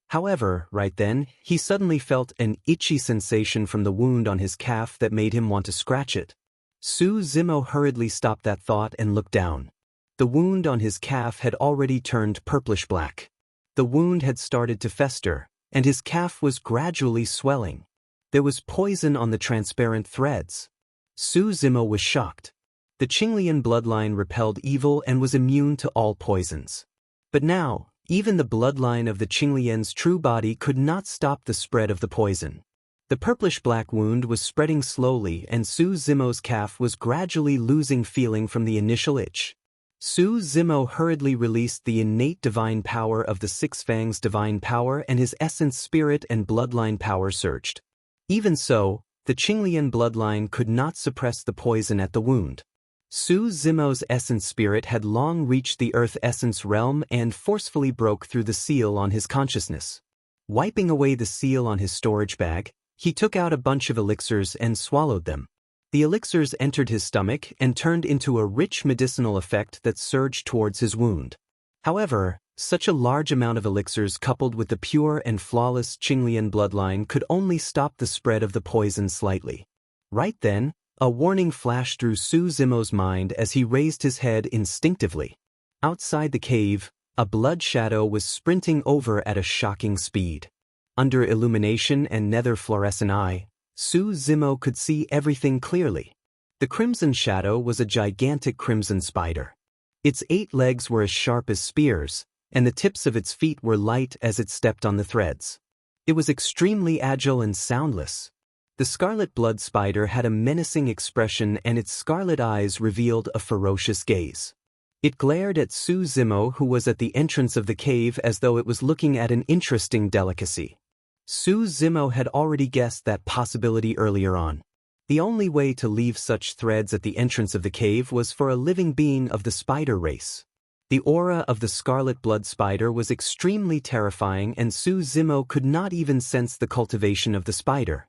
However, right then, he suddenly felt an itchy sensation from the wound on his calf that made him want to scratch it. Su Zimo hurriedly stopped that thought and looked down. The wound on his calf had already turned purplish-black. The wound had started to fester, and his calf was gradually swelling. There was poison on the transparent threads. Su Zimo was shocked. The Qinglian bloodline repelled evil and was immune to all poisons. But now, even the bloodline of the Qinglian's true body could not stop the spread of the poison. The purplish-black wound was spreading slowly and Su Zimo's calf was gradually losing feeling from the initial itch. Su Zimo hurriedly released the innate divine power of the Six Fangs' divine power and his essence spirit and bloodline power surged. Even so, the Qinglian bloodline could not suppress the poison at the wound. Su Zimo's essence spirit had long reached the earth essence realm and forcefully broke through the seal on his consciousness. Wiping away the seal on his storage bag, he took out a bunch of elixirs and swallowed them. The elixirs entered his stomach and turned into a rich medicinal effect that surged towards his wound. However, such a large amount of elixirs coupled with the pure and flawless Qinglian bloodline could only stop the spread of the poison slightly. Right then, a warning flashed through Su Zimo's mind as he raised his head instinctively. Outside the cave, a blood shadow was sprinting over at a shocking speed. Under illumination and nether fluorescent eye, Su Zimo could see everything clearly. The crimson shadow was a gigantic crimson spider. Its 8 legs were as sharp as spears, and the tips of its feet were light as it stepped on the threads. It was extremely agile and soundless. The scarlet blood spider had a menacing expression and its scarlet eyes revealed a ferocious gaze. It glared at Su Zimo, who was at the entrance of the cave, as though it was looking at an interesting delicacy. Su Zimo had already guessed that possibility earlier on. The only way to leave such threads at the entrance of the cave was for a living being of the spider race. The aura of the scarlet blood spider was extremely terrifying and Su Zimo could not even sense the cultivation of the spider.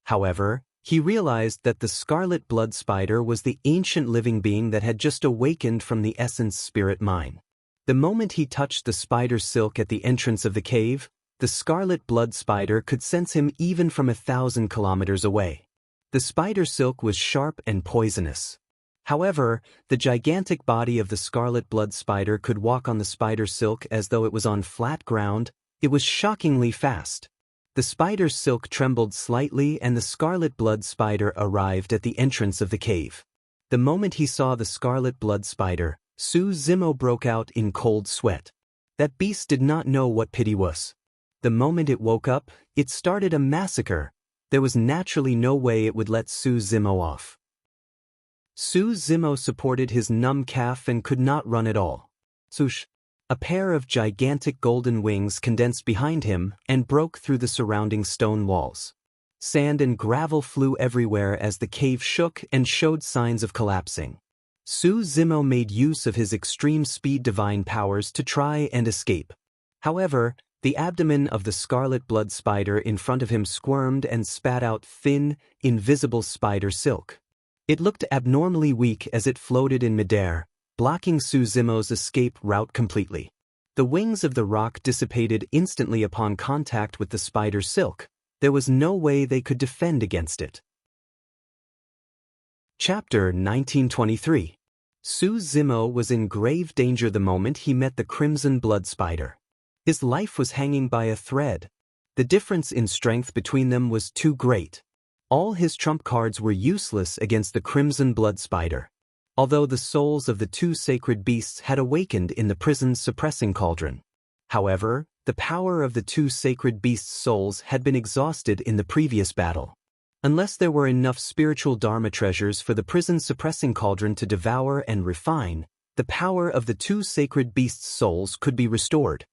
However, he realized that the scarlet blood spider was the ancient living being that had just awakened from the essence spirit mine. The moment he touched the spider silk at the entrance of the cave, the scarlet blood spider could sense him even from 1,000 kilometers away. The spider silk was sharp and poisonous. However, the gigantic body of the scarlet blood spider could walk on the spider silk as though it was on flat ground. It was shockingly fast. The spider's silk trembled slightly and the scarlet blood spider arrived at the entrance of the cave. The moment he saw the scarlet blood spider, Su Zimo broke out in cold sweat. That beast did not know what pity was. The moment it woke up, it started a massacre. There was naturally no way it would let Su Zimo off. Su Zimo supported his numb calf and could not run at all. Swoosh! A pair of gigantic golden wings condensed behind him and broke through the surrounding stone walls. Sand and gravel flew everywhere as the cave shook and showed signs of collapsing. Su Zimo made use of his extreme speed divine powers to try and escape. However, the abdomen of the scarlet blood spider in front of him squirmed and spat out thin, invisible spider silk. It looked abnormally weak as it floated in midair, blocking Su Zimo's escape route completely. The wings of the rock dissipated instantly upon contact with the spider silk. There was no way they could defend against it. Chapter 1923. Su Zimo was in grave danger the moment he met the crimson blood spider. His life was hanging by a thread. The difference in strength between them was too great. All his trump cards were useless against the crimson blood spider. Although the souls of the 2 sacred beasts had awakened in the prison's suppressing cauldron. However, the power of the 2 sacred beasts' souls had been exhausted in the previous battle. Unless there were enough spiritual dharma treasures for the prison's suppressing cauldron to devour and refine, the power of the 2 sacred beasts' souls could be restored.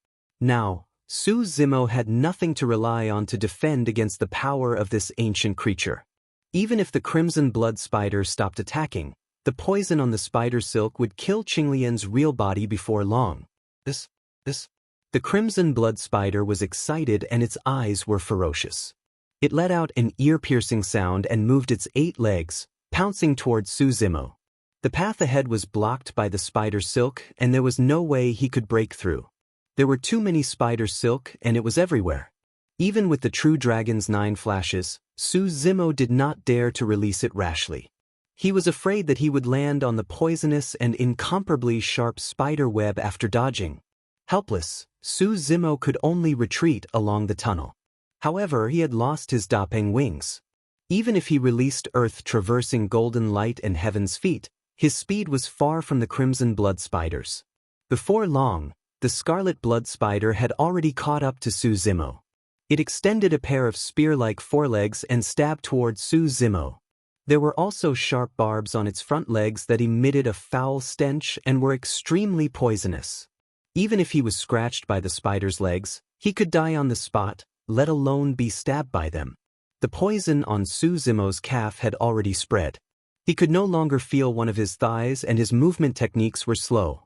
Now, Su Zimo had nothing to rely on to defend against the power of this ancient creature. Even if the crimson blood spider stopped attacking, The poison on the spider silk would kill Qinglian's real body before long. This. The crimson blood spider was excited and its eyes were ferocious. It let out an ear-piercing sound and moved its 8 legs, pouncing towards Su Zimo. The path ahead was blocked by the spider silk and there was no way he could break through. There were too many spider silk and it was everywhere. Even with the true dragon's 9 flashes, Su Zimo did not dare to release it rashly. He was afraid that he would land on the poisonous and incomparably sharp spider web after dodging. Helpless, Su Zimo could only retreat along the tunnel. However, he had lost his Dapeng wings. Even if he released Earth traversing golden light and heaven's feet, his speed was far from the crimson blood spiders. Before long, the scarlet blood spider had already caught up to Su Zimo. It extended a pair of spear-like forelegs and stabbed towards Su Zimo. There were also sharp barbs on its front legs that emitted a foul stench and were extremely poisonous. Even if he was scratched by the spider's legs, he could die on the spot, let alone be stabbed by them. The poison on Su Zimo's calf had already spread. He could no longer feel one of his thighs and his movement techniques were slow.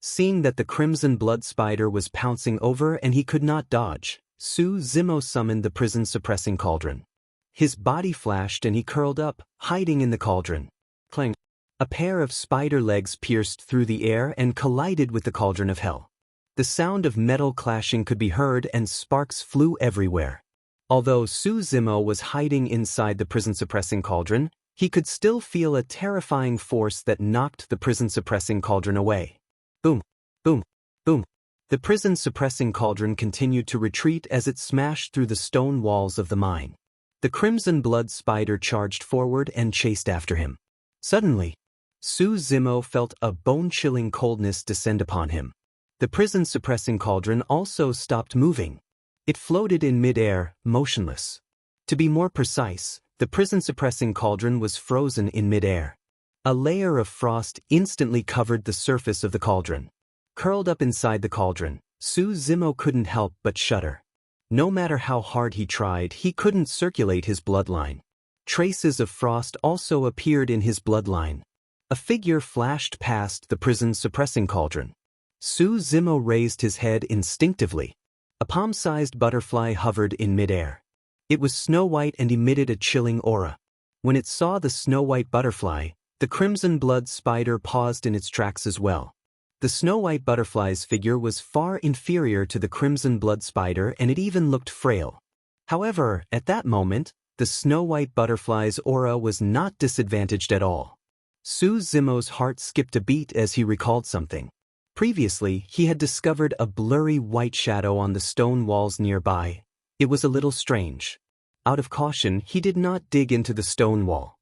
Seeing that the crimson blood spider was pouncing over and he could not dodge, Su Zimo summoned the prison-suppressing cauldron. His body flashed and he curled up, hiding in the cauldron. Clang! A pair of spider legs pierced through the air and collided with the cauldron of hell. The sound of metal clashing could be heard and sparks flew everywhere. Although Su Zimo was hiding inside the prison-suppressing cauldron, he could still feel a terrifying force that knocked the prison-suppressing cauldron away. Boom! Boom! Boom! The prison-suppressing cauldron continued to retreat as it smashed through the stone walls of the mine. The crimson blood spider charged forward and chased after him. Suddenly, Su Zimo felt a bone-chilling coldness descend upon him. The prison-suppressing cauldron also stopped moving. It floated in mid-air, motionless. To be more precise, the prison-suppressing cauldron was frozen in mid-air. A layer of frost instantly covered the surface of the cauldron. Curled up inside the cauldron, Su Zimo couldn't help but shudder. No matter how hard he tried, he couldn't circulate his bloodline. Traces of frost also appeared in his bloodline. A figure flashed past the prison-suppressing cauldron. Su Zimo raised his head instinctively. A palm-sized butterfly hovered in mid-air. It was snow-white and emitted a chilling aura. When it saw the snow-white butterfly, the crimson blood spider paused in its tracks as well. The snow-white butterfly's figure was far inferior to the crimson blood spider and it even looked frail. However, at that moment, the snow-white butterfly's aura was not disadvantaged at all. Su Zimo's heart skipped a beat as he recalled something. Previously, he had discovered a blurry white shadow on the stone walls nearby. It was a little strange. Out of caution, he did not dig into the stone wall.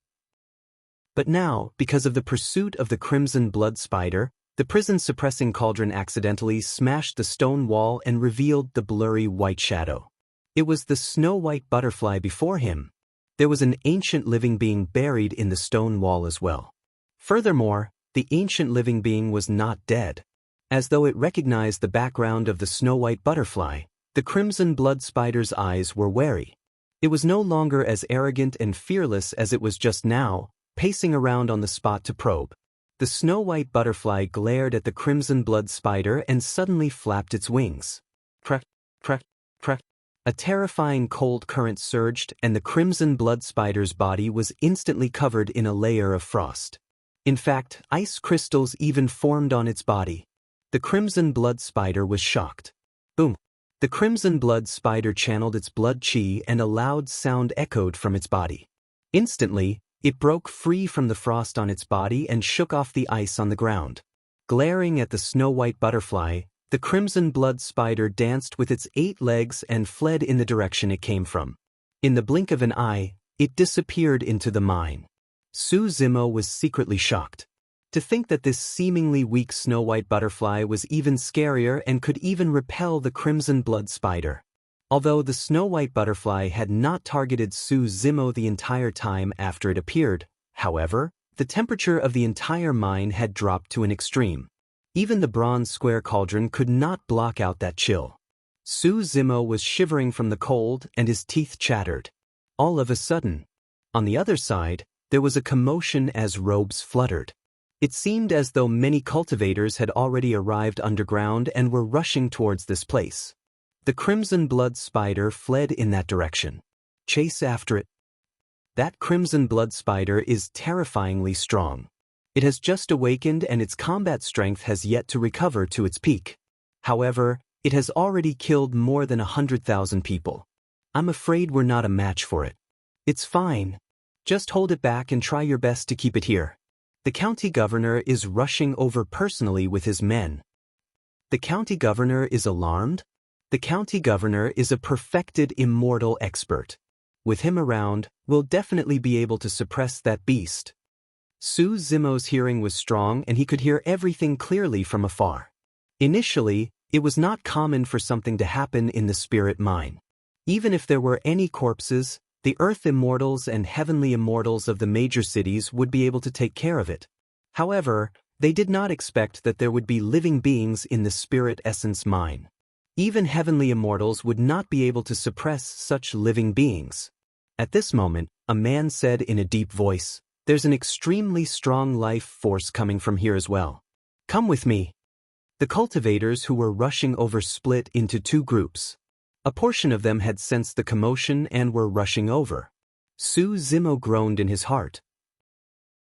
But now, because of the pursuit of the crimson blood spider, the prison-suppressing cauldron accidentally smashed the stone wall and revealed the blurry white shadow. It was the snow-white butterfly before him. There was an ancient living being buried in the stone wall as well. Furthermore, the ancient living being was not dead. As though it recognized the background of the snow-white butterfly, the crimson blood spider's eyes were wary. It was no longer as arrogant and fearless as it was just now, pacing around on the spot to probe. The snow-white butterfly glared at the crimson blood spider and suddenly flapped its wings. Crack, crack, crack. A terrifying cold current surged and the crimson blood spider's body was instantly covered in a layer of frost. In fact, ice crystals even formed on its body. The crimson blood spider was shocked. Boom! The crimson blood spider channeled its blood chi and a loud sound echoed from its body. Instantly, it broke free from the frost on its body and shook off the ice on the ground. Glaring at the snow-white butterfly, the crimson blood spider danced with its 8 legs and fled in the direction it came from. In the blink of an eye, it disappeared into the mine. Su Zimo was secretly shocked. To think that this seemingly weak snow-white butterfly was even scarier and could even repel the crimson blood spider. Although the snow-white butterfly had not targeted Su Zimo the entire time after it appeared, however, the temperature of the entire mine had dropped to an extreme. Even the bronze square cauldron could not block out that chill. Su Zimo was shivering from the cold and his teeth chattered. All of a sudden, on the other side, there was a commotion as robes fluttered. It seemed as though many cultivators had already arrived underground and were rushing towards this place. The crimson blood spider fled in that direction. Chase after it. That crimson blood spider is terrifyingly strong. It has just awakened and its combat strength has yet to recover to its peak. However, it has already killed more than 100,000 people. I'm afraid we're not a match for it. It's fine. Just hold it back and try your best to keep it here. The county governor is rushing over personally with his men. The county governor is alarmed? The county governor is a perfected immortal expert. With him around, we'll definitely be able to suppress that beast. Su Zimo's hearing was strong and he could hear everything clearly from afar. Initially, it was not common for something to happen in the spirit mine. Even if there were any corpses, the earth immortals and heavenly immortals of the major cities would be able to take care of it. However, they did not expect that there would be living beings in the spirit essence mine. Even heavenly immortals would not be able to suppress such living beings. At this moment, a man said in a deep voice, "There's an extremely strong life force coming from here as well. Come with me." The cultivators who were rushing over split into two groups. A portion of them had sensed the commotion and were rushing over. Su Zimo groaned in his heart.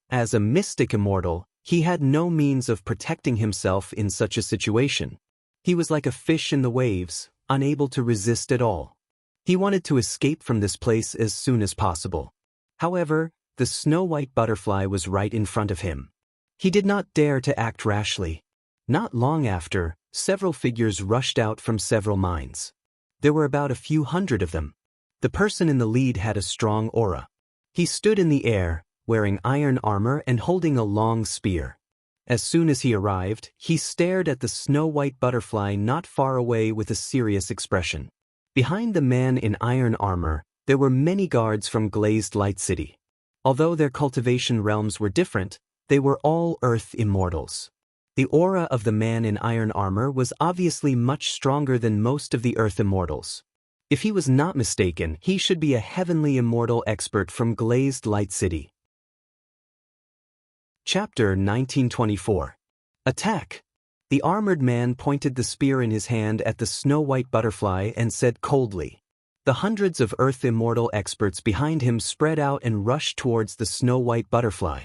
As a mystic immortal, he had no means of protecting himself in such a situation. He was like a fish in the waves, unable to resist at all. He wanted to escape from this place as soon as possible. However, the snow-white butterfly was right in front of him. He did not dare to act rashly. Not long after, several figures rushed out from several mines. There were about a few hundred of them. The person in the lead had a strong aura. He stood in the air, wearing iron armor and holding a long spear. As soon as he arrived, he stared at the snow-white butterfly not far away with a serious expression. Behind the man in iron armor, there were many guards from Glazed Light City. Although their cultivation realms were different, they were all earth immortals. The aura of the man in iron armor was obviously much stronger than most of the earth immortals. If he was not mistaken, he should be a heavenly immortal expert from Glazed Light City. Chapter 1924. Attack! The armored man pointed the spear in his hand at the snow-white butterfly and said coldly. The hundreds of earth immortal experts behind him spread out and rushed towards the snow-white butterfly.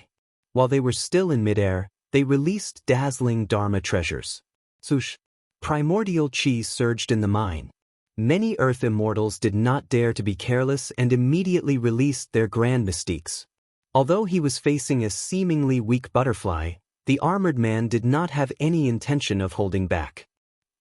While they were still in midair, they released dazzling Dharma treasures. Swoosh! Primordial chi surged in the mine. Many earth immortals did not dare to be careless and immediately released their grand mystiques. Although he was facing a seemingly weak butterfly, the armored man did not have any intention of holding back.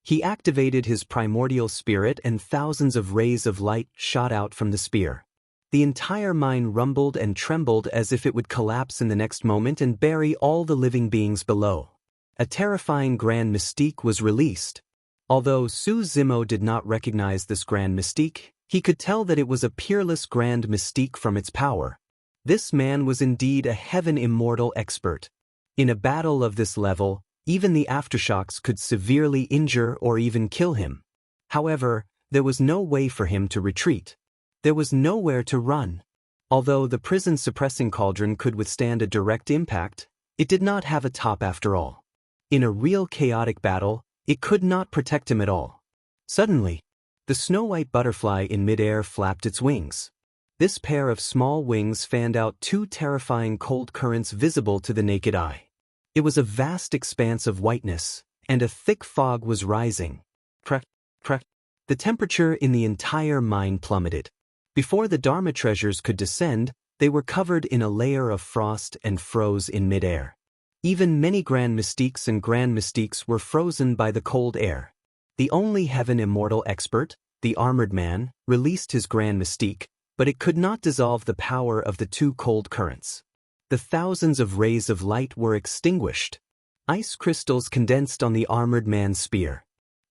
He activated his primordial spirit and thousands of rays of light shot out from the spear. The entire mine rumbled and trembled as if it would collapse in the next moment and bury all the living beings below. A terrifying grand mystique was released. Although Su Zimo did not recognize this grand mystique, he could tell that it was a peerless grand mystique from its power. This man was indeed a heaven immortal expert. In a battle of this level, even the aftershocks could severely injure or even kill him. However, there was no way for him to retreat. There was nowhere to run. Although the prison suppressing cauldron could withstand a direct impact, it did not have a top after all. In a real chaotic battle, it could not protect him at all. Suddenly, the snow-white butterfly in midair flapped its wings. This pair of small wings fanned out two terrifying cold currents visible to the naked eye. It was a vast expanse of whiteness, and a thick fog was rising. Crack, crack. The temperature in the entire mine plummeted. Before the Dharma treasures could descend, they were covered in a layer of frost and froze in midair. Even many grand mystiques and grand mystiques were frozen by the cold air. The only heaven immortal expert, the armored man, released his grand mystique, but it could not dissolve the power of the two cold currents. The thousands of rays of light were extinguished. Ice crystals condensed on the armored man's spear.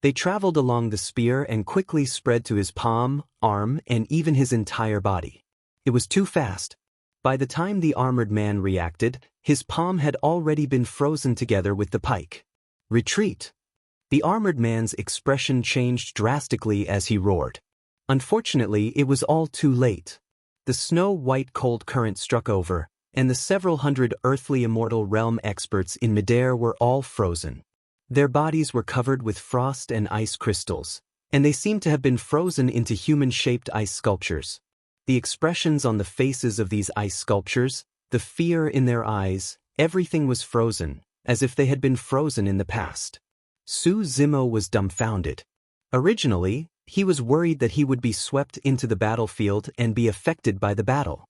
They traveled along the spear and quickly spread to his palm, arm, and even his entire body. It was too fast. By the time the armored man reacted, his palm had already been frozen together with the pike. Retreat! The armored man's expression changed drastically as he roared. Unfortunately, it was all too late. The snow-white cold current struck over, and the several hundred earthly immortal realm experts in midair were all frozen. Their bodies were covered with frost and ice crystals, and they seemed to have been frozen into human-shaped ice sculptures. The expressions on the faces of these ice sculptures, the fear in their eyes, everything was frozen, as if they had been frozen in the past. Su Zimo was dumbfounded. Originally, he was worried that he would be swept into the battlefield and be affected by the battle.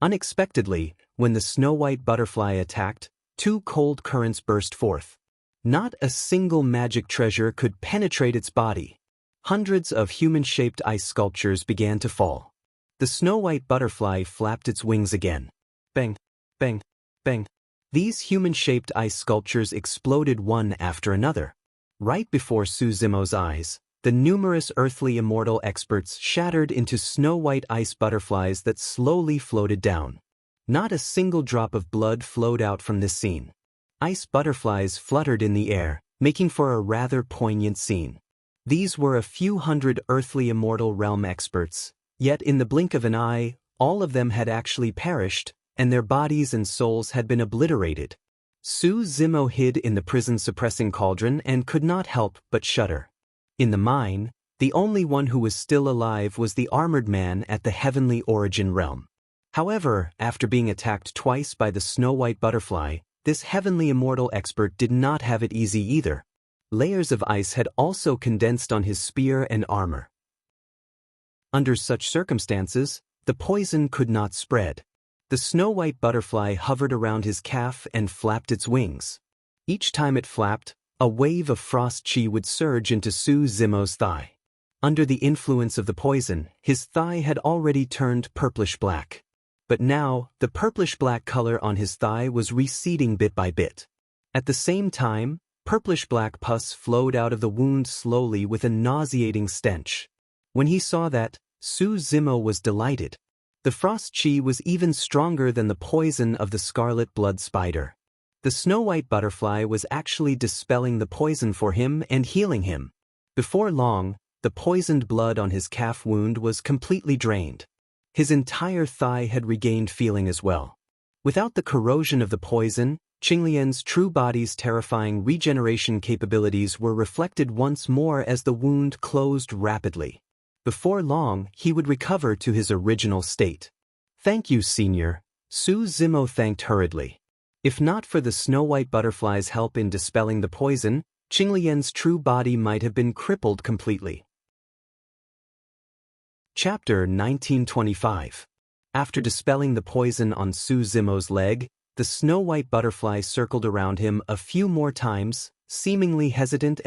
Unexpectedly, when the snow-white butterfly attacked, two cold currents burst forth. Not a single magic treasure could penetrate its body. Hundreds of human-shaped ice sculptures began to fall. The snow-white butterfly flapped its wings again. Bang, bang, bang. These human-shaped ice sculptures exploded one after another. Right before Su Zimo's eyes, the numerous earthly immortal experts shattered into snow-white ice butterflies that slowly floated down. Not a single drop of blood flowed out from this scene. Ice butterflies fluttered in the air, making for a rather poignant scene. These were a few hundred earthly immortal realm experts, yet in the blink of an eye, all of them had actually perished, and their bodies and souls had been obliterated. Su Zimo hid in the prison-suppressing cauldron and could not help but shudder. In the mine, the only one who was still alive was the armored man at the heavenly origin realm. However, after being attacked twice by the snow-white butterfly, this heavenly immortal expert did not have it easy either. Layers of ice had also condensed on his spear and armor. Under such circumstances, the poison could not spread. The snow-white butterfly hovered around his calf and flapped its wings. Each time it flapped, a wave of frost chi would surge into Su Zimo's thigh. Under the influence of the poison, his thigh had already turned purplish-black. But now, the purplish-black color on his thigh was receding bit by bit. At the same time, purplish-black pus flowed out of the wound slowly with a nauseating stench. When he saw that, Su Zimo was delighted. The frost chi was even stronger than the poison of the scarlet blood spider. The snow-white butterfly was actually dispelling the poison for him and healing him. Before long, the poisoned blood on his calf wound was completely drained. His entire thigh had regained feeling as well. Without the corrosion of the poison, Qinglian's true body's terrifying regeneration capabilities were reflected once more as the wound closed rapidly. Before long, he would recover to his original state. "Thank you, Senior," Su Zimo thanked hurriedly. If not for the snow-white butterfly's help in dispelling the poison, Qinglian's true body might have been crippled completely. Chapter 1925. After dispelling the poison on Su Zimo's leg, the snow-white butterfly circled around him a few more times, seemingly hesitant.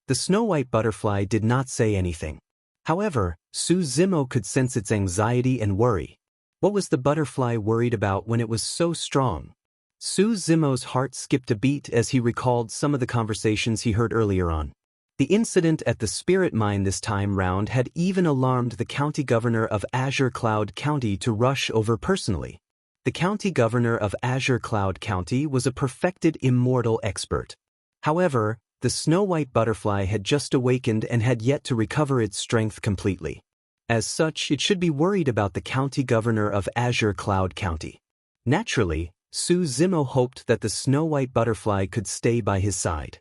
The snow-white butterfly did not say anything. However, Su Zimo could sense its anxiety and worry. What was the butterfly worried about when it was so strong? Su Zimo's heart skipped a beat as he recalled some of the conversations he heard earlier on. The incident at the spirit mine this time round had even alarmed the county governor of Azure Cloud County to rush over personally. The county governor of Azure Cloud County was a perfected immortal expert. However, the snow-white butterfly had just awakened and had yet to recover its strength completely. As such, it should be worried about the county governor of Azure Cloud County. Naturally, Su Zimo hoped that the snow-white butterfly could stay by his side.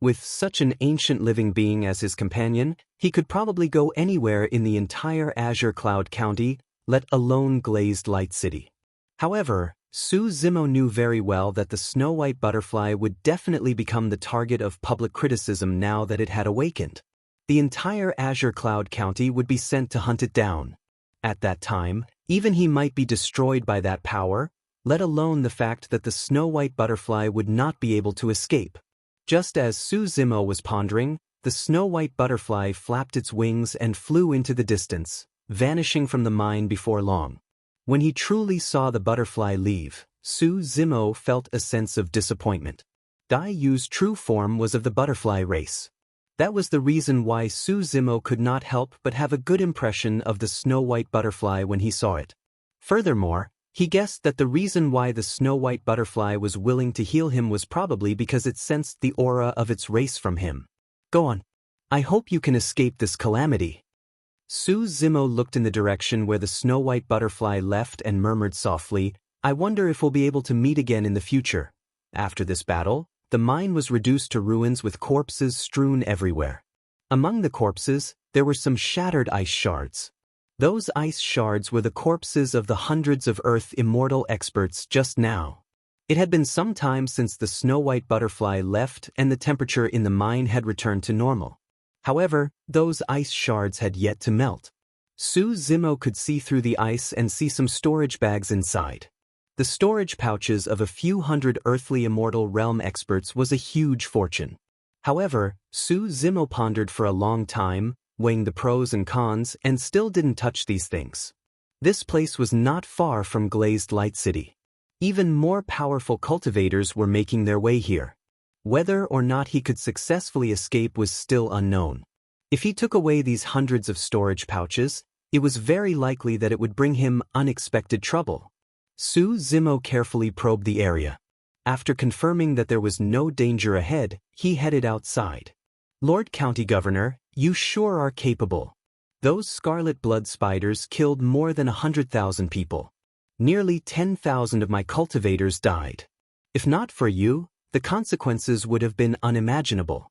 With such an ancient living being as his companion, he could probably go anywhere in the entire Azure Cloud County, let alone Glazed Light City. However, Su Zimo knew very well that the snow-white butterfly would definitely become the target of public criticism now that it had awakened. The entire Azure Cloud County would be sent to hunt it down. At that time, even he might be destroyed by that power, let alone the fact that the snow-white butterfly would not be able to escape. Just as Su Zimo was pondering, the snow-white butterfly flapped its wings and flew into the distance, vanishing from the mine before long. When he truly saw the butterfly leave, Su Zimo felt a sense of disappointment. Dai Yu's true form was of the butterfly race. That was the reason why Su Zimo could not help but have a good impression of the snow-white butterfly when he saw it. Furthermore, he guessed that the reason why the snow-white butterfly was willing to heal him was probably because it sensed the aura of its race from him. "Go on. I hope you can escape this calamity." Su Zimo looked in the direction where the snow-white butterfly left and murmured softly, I wonder if we'll be able to meet again in the future. After this battle, the mine was reduced to ruins with corpses strewn everywhere. Among the corpses, there were some shattered ice shards. Those ice shards were the corpses of the hundreds of Earth immortal experts just now. It had been some time since the snow-white butterfly left and the temperature in the mine had returned to normal. However, those ice shards had yet to melt. Su Zimo could see through the ice and see some storage bags inside. The storage pouches of a few hundred earthly immortal realm experts was a huge fortune. However, Su Zimo pondered for a long time, weighing the pros and cons, and still didn't touch these things. This place was not far from Glazed Light City. Even more powerful cultivators were making their way here. Whether or not he could successfully escape was still unknown. If he took away these hundreds of storage pouches, it was very likely that it would bring him unexpected trouble. Su Zimo carefully probed the area. After confirming that there was no danger ahead, he headed outside. Lord County Governor, you sure are capable. Those scarlet blood spiders killed more than 100,000 people. Nearly 10,000 of my cultivators died. If not for you, the consequences would have been unimaginable.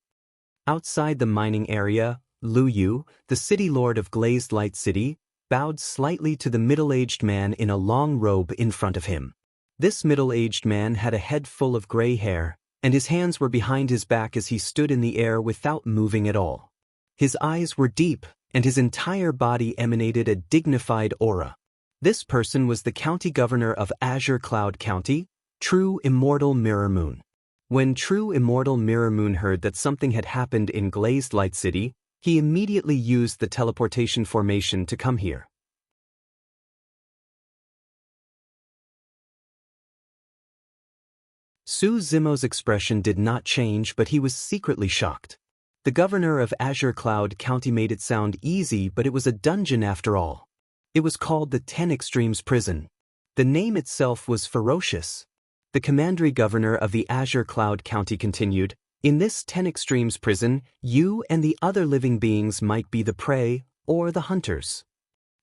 Outside the mining area, Lu Yu, the city lord of Glazed Light City, bowed slightly to the middle-aged man in a long robe in front of him. This middle-aged man had a head full of gray hair, and his hands were behind his back as he stood in the air without moving at all. His eyes were deep, and his entire body emanated a dignified aura. This person was the county governor of Azure Cloud County, True Immortal Mirror Moon. When True Immortal Mirror Moon heard that something had happened in Glazed Light City, he immediately used the teleportation formation to come here. Su Zimo's expression did not change, but he was secretly shocked. The governor of Azure Cloud County made it sound easy, but it was a dungeon after all. It was called the 10 Extremes Prison. The name itself was ferocious. The commandery governor of the Azure Cloud County continued, in this 10 Extremes Prison, you and the other living beings might be the prey or the hunters.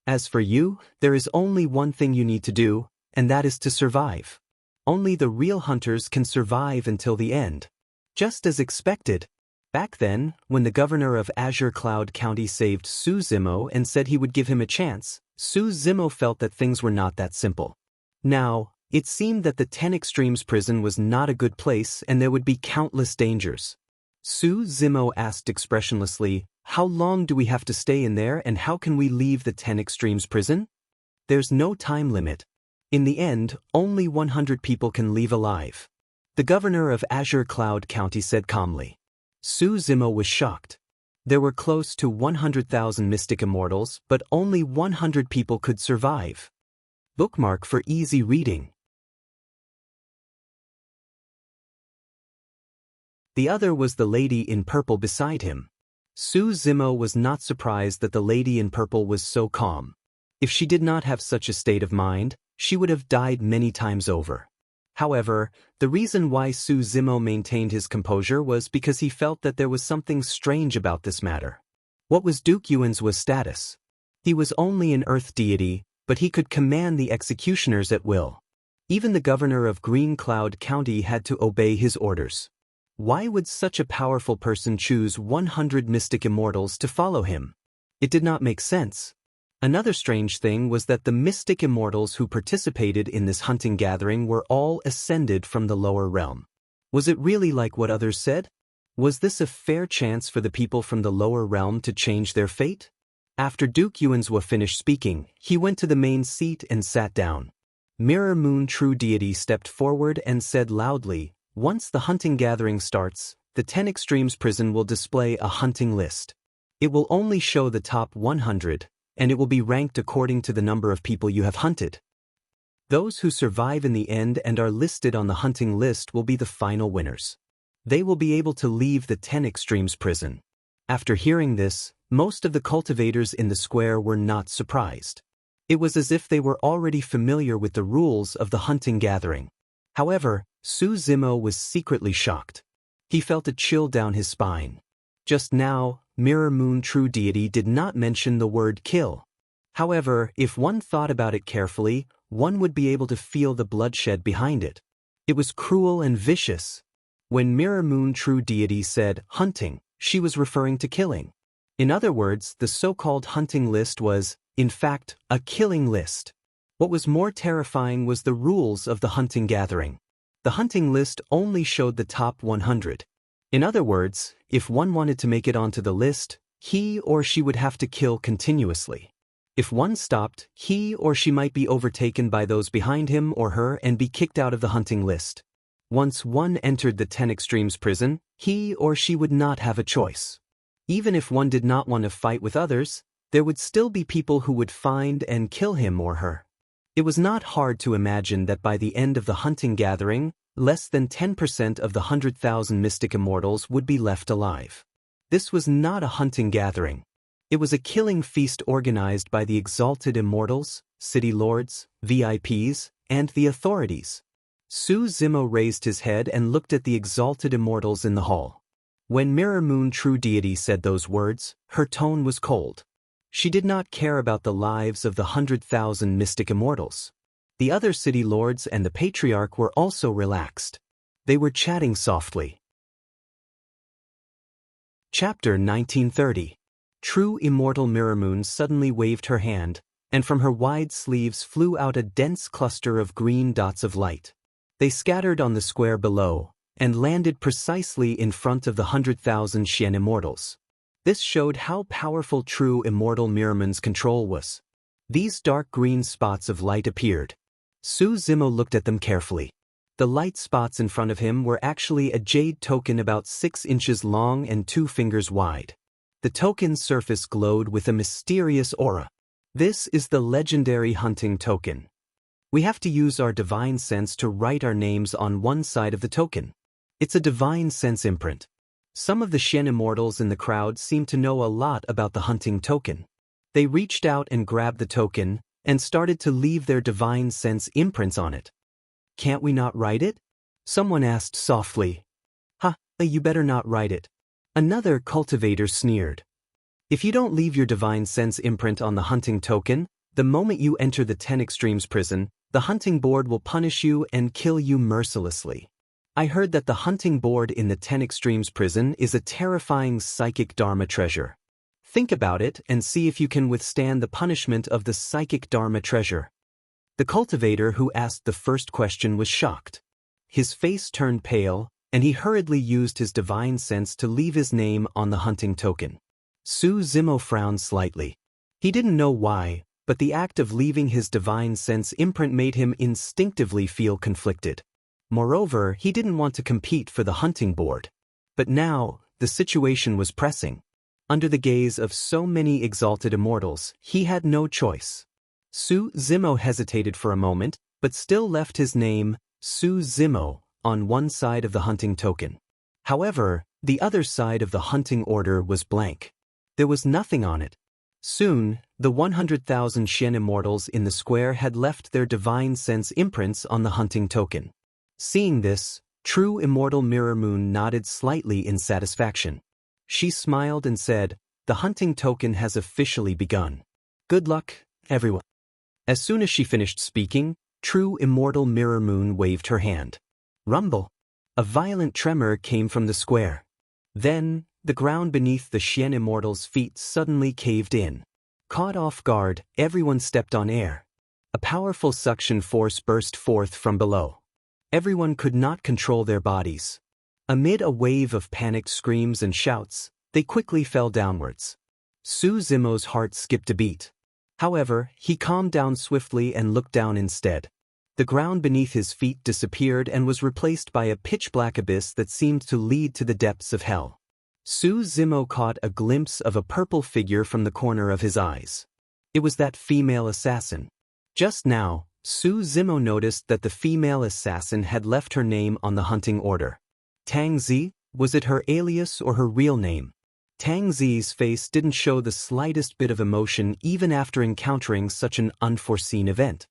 As for you, there is only one thing you need to do, and that is to survive. Only the real hunters can survive until the end. Just as expected. Back then, when the governor of Azure Cloud County saved Su Zimo and said he would give him a chance, Su Zimo felt that things were not that simple. Now, it seemed that the 10 Extremes Prison was not a good place and there would be countless dangers. Su Zimo asked expressionlessly, how long do we have to stay in there and how can we leave the 10 Extremes Prison? There's no time limit. In the end, only 100 people can leave alive. The governor of Azure Cloud County said calmly. Su Zimo was shocked. There were close to 100,000 mystic immortals, but only 100 people could survive. Bookmark for easy reading. The other was the lady in purple beside him. Su Zimo was not surprised that the lady in purple was so calm. If she did not have such a state of mind, she would have died many times over. However, the reason why Su Zimo maintained his composure was because he felt that there was something strange about this matter. What was Duke Yuan's status? He was only an earth deity, but he could command the executioners at will. Even the governor of Green Cloud County had to obey his orders. Why would such a powerful person choose 100 mystic immortals to follow him? It did not make sense. Another strange thing was that the mystic immortals who participated in this hunting gathering were all ascended from the lower realm. Was it really like what others said? Was this a fair chance for the people from the lower realm to change their fate? After Duke Yuanzhua finished speaking, he went to the main seat and sat down. Mirror Moon True Deity stepped forward and said loudly, once the hunting gathering starts, the 10 Extremes Prison will display a hunting list. It will only show the top 100, and it will be ranked according to the number of people you have hunted. Those who survive in the end and are listed on the hunting list will be the final winners. They will be able to leave the 10 Extremes Prison. After hearing this, most of the cultivators in the square were not surprised. It was as if they were already familiar with the rules of the hunting gathering. However, Su Zimo was secretly shocked. He felt a chill down his spine. Just now, Mirror Moon True Deity did not mention the word kill. However, if one thought about it carefully, one would be able to feel the bloodshed behind it. It was cruel and vicious. When Mirror Moon True Deity said hunting, she was referring to killing. In other words, the so-called hunting list was, in fact, a killing list. What was more terrifying was the rules of the hunting gathering. The hunting list only showed the top 100. In other words, if one wanted to make it onto the list, he or she would have to kill continuously. If one stopped, he or she might be overtaken by those behind him or her and be kicked out of the hunting list. Once one entered the 10 Extremes prison, he or she would not have a choice. Even if one did not want to fight with others, there would still be people who would find and kill him or her. It was not hard to imagine that by the end of the hunting gathering, less than 10% of the 100,000 mystic immortals would be left alive. This was not a hunting gathering. It was a killing feast organized by the exalted immortals, city lords, VIPs, and the authorities. Su Zimo raised his head and looked at the exalted immortals in the hall. When Mirror Moon True Deity said those words, her tone was cold. She did not care about the lives of the 100,000 mystic immortals. The other city lords and the patriarch were also relaxed. They were chatting softly. Chapter 1930. True Immortal Mirror Moon suddenly waved her hand, and from her wide sleeves flew out a dense cluster of green dots of light. They scattered on the square below, and landed precisely in front of the 100,000 Xian immortals. This showed how powerful True Immortal Mirror Moon's control was. These dark green spots of light appeared. Su Zimo looked at them carefully. The light spots in front of him were actually a jade token about 6 inches long and 2 fingers wide. The token's surface glowed with a mysterious aura. This is the legendary hunting token. We have to use our divine sense to write our names on one side of the token. It's a divine sense imprint. Some of the Xian immortals in the crowd seemed to know a lot about the hunting token. They reached out and grabbed the token, and started to leave their divine sense imprints on it. Can't we not write it? Someone asked softly. You better not write it. Another cultivator sneered. If you don't leave your divine sense imprint on the hunting token, the moment you enter the 10 Extremes prison, the hunting board will punish you and kill you mercilessly. I heard that the hunting board in the 10 Extremes prison is a terrifying psychic dharma treasure. Think about it and see if you can withstand the punishment of the psychic dharma treasure. The cultivator who asked the first question was shocked. His face turned pale, and he hurriedly used his divine sense to leave his name on the hunting token. Su Zimo frowned slightly. He didn't know why, but the act of leaving his divine sense imprint made him instinctively feel conflicted. Moreover, he didn't want to compete for the hunting board. But now, the situation was pressing. Under the gaze of so many exalted immortals, he had no choice. Su Zimo hesitated for a moment, but still left his name, Su Zimo, on one side of the hunting token. However, the other side of the hunting order was blank. There was nothing on it. Soon, the 100,000 Xian immortals in the square had left their divine sense imprints on the hunting token. Seeing this, True Immortal Mirror Moon nodded slightly in satisfaction. She smiled and said, "The hunting token has officially begun. Good luck, everyone." As soon as she finished speaking, True Immortal Mirror Moon waved her hand. Rumble! A violent tremor came from the square. Then, the ground beneath the Xian immortals' feet suddenly caved in. Caught off guard, everyone stepped on air. A powerful suction force burst forth from below. Everyone could not control their bodies. Amid a wave of panicked screams and shouts, they quickly fell downwards. Su Zimo's heart skipped a beat. However, he calmed down swiftly and looked down instead. The ground beneath his feet disappeared and was replaced by a pitch-black abyss that seemed to lead to the depths of hell. Su Zimo caught a glimpse of a purple figure from the corner of his eyes. It was that female assassin. Just now, Su Zimo noticed that the female assassin had left her name on the hunting order. Tang Zi, was it her alias or her real name? Tang Zi's face didn't show the slightest bit of emotion even after encountering such an unforeseen event.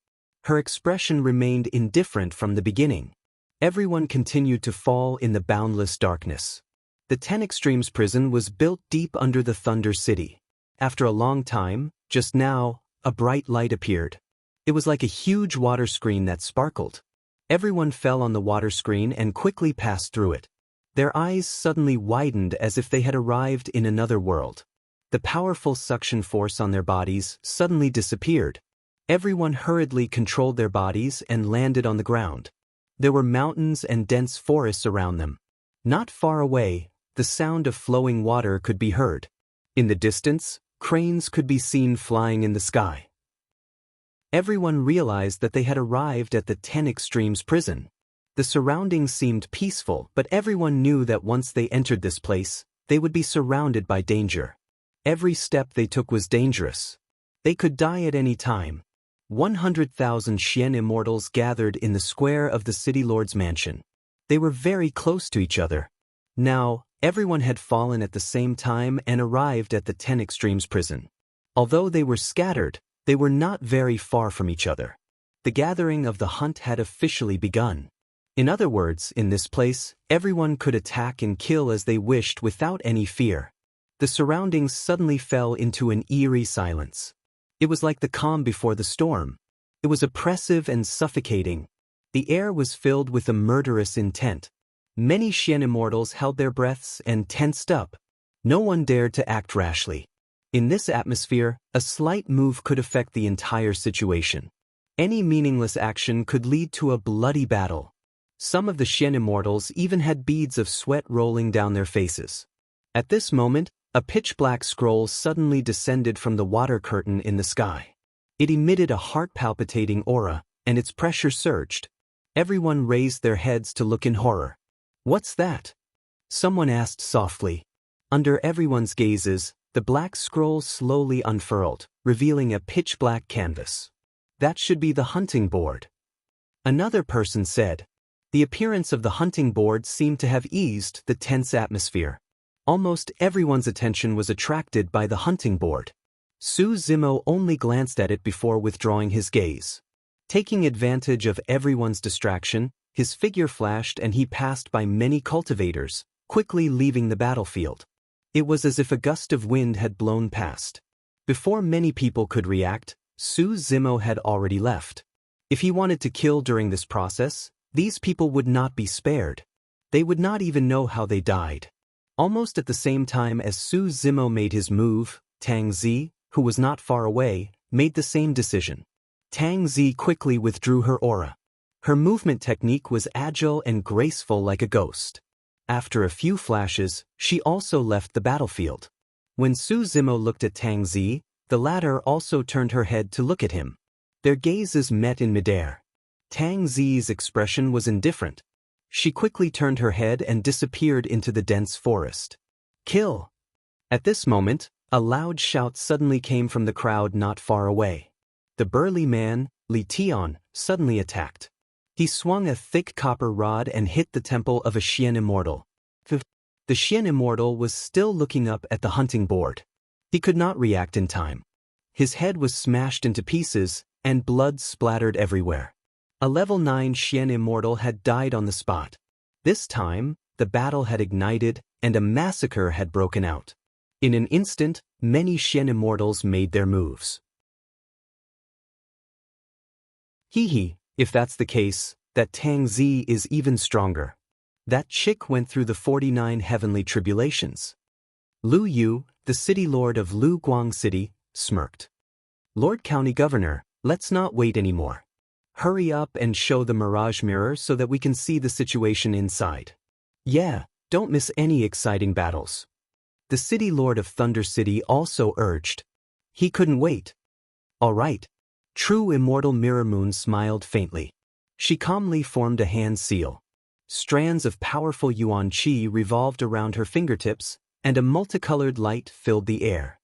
Her expression remained indifferent from the beginning. Everyone continued to fall in the boundless darkness. The 10 Extremes prison was built deep under the Thunder City. After a long time, just now, a bright light appeared. It was like a huge water screen that sparkled. Everyone fell on the water screen and quickly passed through it. Their eyes suddenly widened as if they had arrived in another world. The powerful suction force on their bodies suddenly disappeared. Everyone hurriedly controlled their bodies and landed on the ground. There were mountains and dense forests around them. Not far away, the sound of flowing water could be heard. In the distance, cranes could be seen flying in the sky. Everyone realized that they had arrived at the 10 Extremes prison. The surroundings seemed peaceful, but everyone knew that once they entered this place, they would be surrounded by danger. Every step they took was dangerous. They could die at any time. 100,000 Xian immortals gathered in the square of the city lord's mansion. They were very close to each other. Now, everyone had fallen at the same time and arrived at the 10 Extremes prison. Although they were scattered, they were not very far from each other. The gathering of the hunt had officially begun. In other words, in this place, everyone could attack and kill as they wished without any fear. The surroundings suddenly fell into an eerie silence. It was like the calm before the storm. It was oppressive and suffocating. The air was filled with a murderous intent. Many Xian immortals held their breaths and tensed up. No one dared to act rashly. In this atmosphere, a slight move could affect the entire situation. Any meaningless action could lead to a bloody battle. Some of the Xian immortals even had beads of sweat rolling down their faces. At this moment, a pitch-black scroll suddenly descended from the water curtain in the sky. It emitted a heart-palpitating aura, and its pressure surged. Everyone raised their heads to look in horror. "What's that?" someone asked softly. Under everyone's gazes, the black scroll slowly unfurled, revealing a pitch-black canvas. "That should be the hunting board," another person said. The appearance of the hunting board seemed to have eased the tense atmosphere. Almost everyone's attention was attracted by the hunting board. Su Zimo only glanced at it before withdrawing his gaze. Taking advantage of everyone's distraction, his figure flashed and he passed by many cultivators, quickly leaving the battlefield. It was as if a gust of wind had blown past. Before many people could react, Su Zimo had already left. If he wanted to kill during this process, these people would not be spared. They would not even know how they died. Almost at the same time as Su Zimo made his move, Tang Zi, who was not far away, made the same decision. Tang Zi quickly withdrew her aura. Her movement technique was agile and graceful like a ghost. After a few flashes, she also left the battlefield. When Su Zimo looked at Tang Zi, the latter also turned her head to look at him. Their gazes met in midair. Tang Zi's expression was indifferent. She quickly turned her head and disappeared into the dense forest. "Kill!" At this moment, a loud shout suddenly came from the crowd not far away. The burly man, Li Tian, suddenly attacked. He swung a thick copper rod and hit the temple of a Xian immortal. The Xian immortal was still looking up at the hunting board. He could not react in time. His head was smashed into pieces, and blood splattered everywhere. A level 9 Xian immortal had died on the spot. This time, the battle had ignited, and a massacre had broken out. In an instant, many Xian immortals made their moves. If that's the case, that Tang Zi is even stronger. That chick went through the 49 heavenly tribulations. Lu Yu, the city lord of Lu Guang City, smirked. "Lord County Governor, let's not wait anymore. Hurry up and show the mirage mirror so that we can see the situation inside. Yeah, don't miss any exciting battles." The city lord of Thunder City also urged. He couldn't wait. "All right." True immortal Mirror Moon smiled faintly. She calmly formed a hand seal. Strands of powerful Yuan Qi revolved around her fingertips, and a multicolored light filled the air.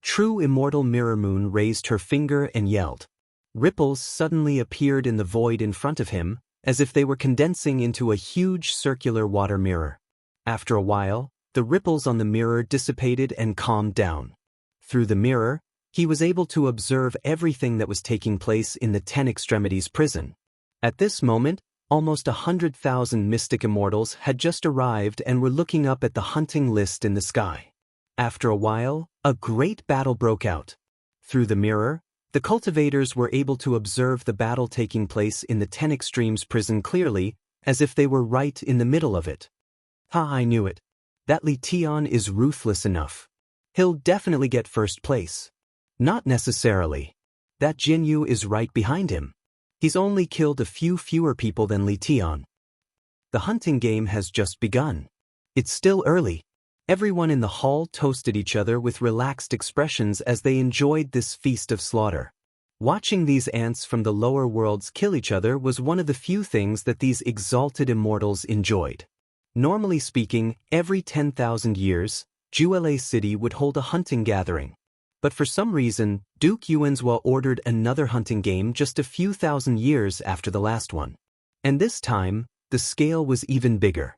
True immortal Mirror Moon raised her finger and yelled. Ripples suddenly appeared in the void in front of him, as if they were condensing into a huge circular water mirror. After a while, the ripples on the mirror dissipated and calmed down. Through the mirror, he was able to observe everything that was taking place in the 10 Extremities prison. At this moment, almost 100,000 mystic immortals had just arrived and were looking up at the hunting list in the sky. After a while, a great battle broke out. Through the mirror, the cultivators were able to observe the battle taking place in the 10 Extremes prison clearly, as if they were right in the middle of it. Ha, I knew it. That Li Tian is ruthless enough. He'll definitely get first place. Not necessarily. That Jin Yu is right behind him. He's only killed a few fewer people than Li Tian. The hunting game has just begun. It's still early. Everyone in the hall toasted each other with relaxed expressions as they enjoyed this feast of slaughter. Watching these ants from the lower worlds kill each other was one of the few things that these exalted immortals enjoyed. Normally speaking, every 10,000 years, Juele City would hold a hunting gathering. But for some reason, Duke Yuanzhua ordered another hunting game just a few thousand years after the last one. And this time, the scale was even bigger.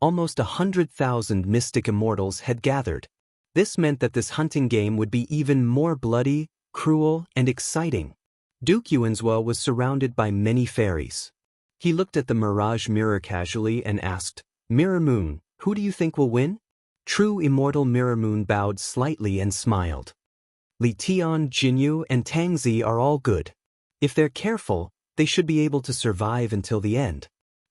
Almost 100,000 mystic immortals had gathered. This meant that this hunting game would be even more bloody, cruel, and exciting. Duke Yuanzhua was surrounded by many fairies. He looked at the mirage mirror casually and asked, "Mirror Moon, who do you think will win?" True immortal Mirror Moon bowed slightly and smiled. Li Tian, Jinyu, and Tangzi are all good. If they're careful, they should be able to survive until the end.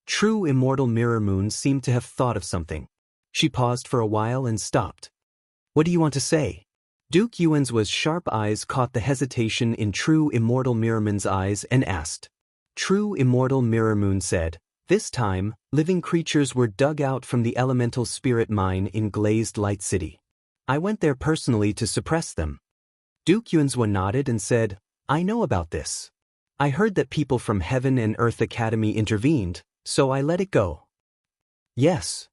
True immortal Mirror Moon seemed to have thought of something. She paused for a while and stopped. "What do you want to say?" Duke Yuan's sharp eyes caught the hesitation in True immortal Mirror Moon's eyes and asked. True immortal Mirror Moon said, "This time, living creatures were dug out from the elemental spirit mine in Glazed Light City. I went there personally to suppress them." Duke Yuanzhua nodded and said, "I know about this. I heard that people from Heaven and Earth Academy intervened, so I let it go." "Yes.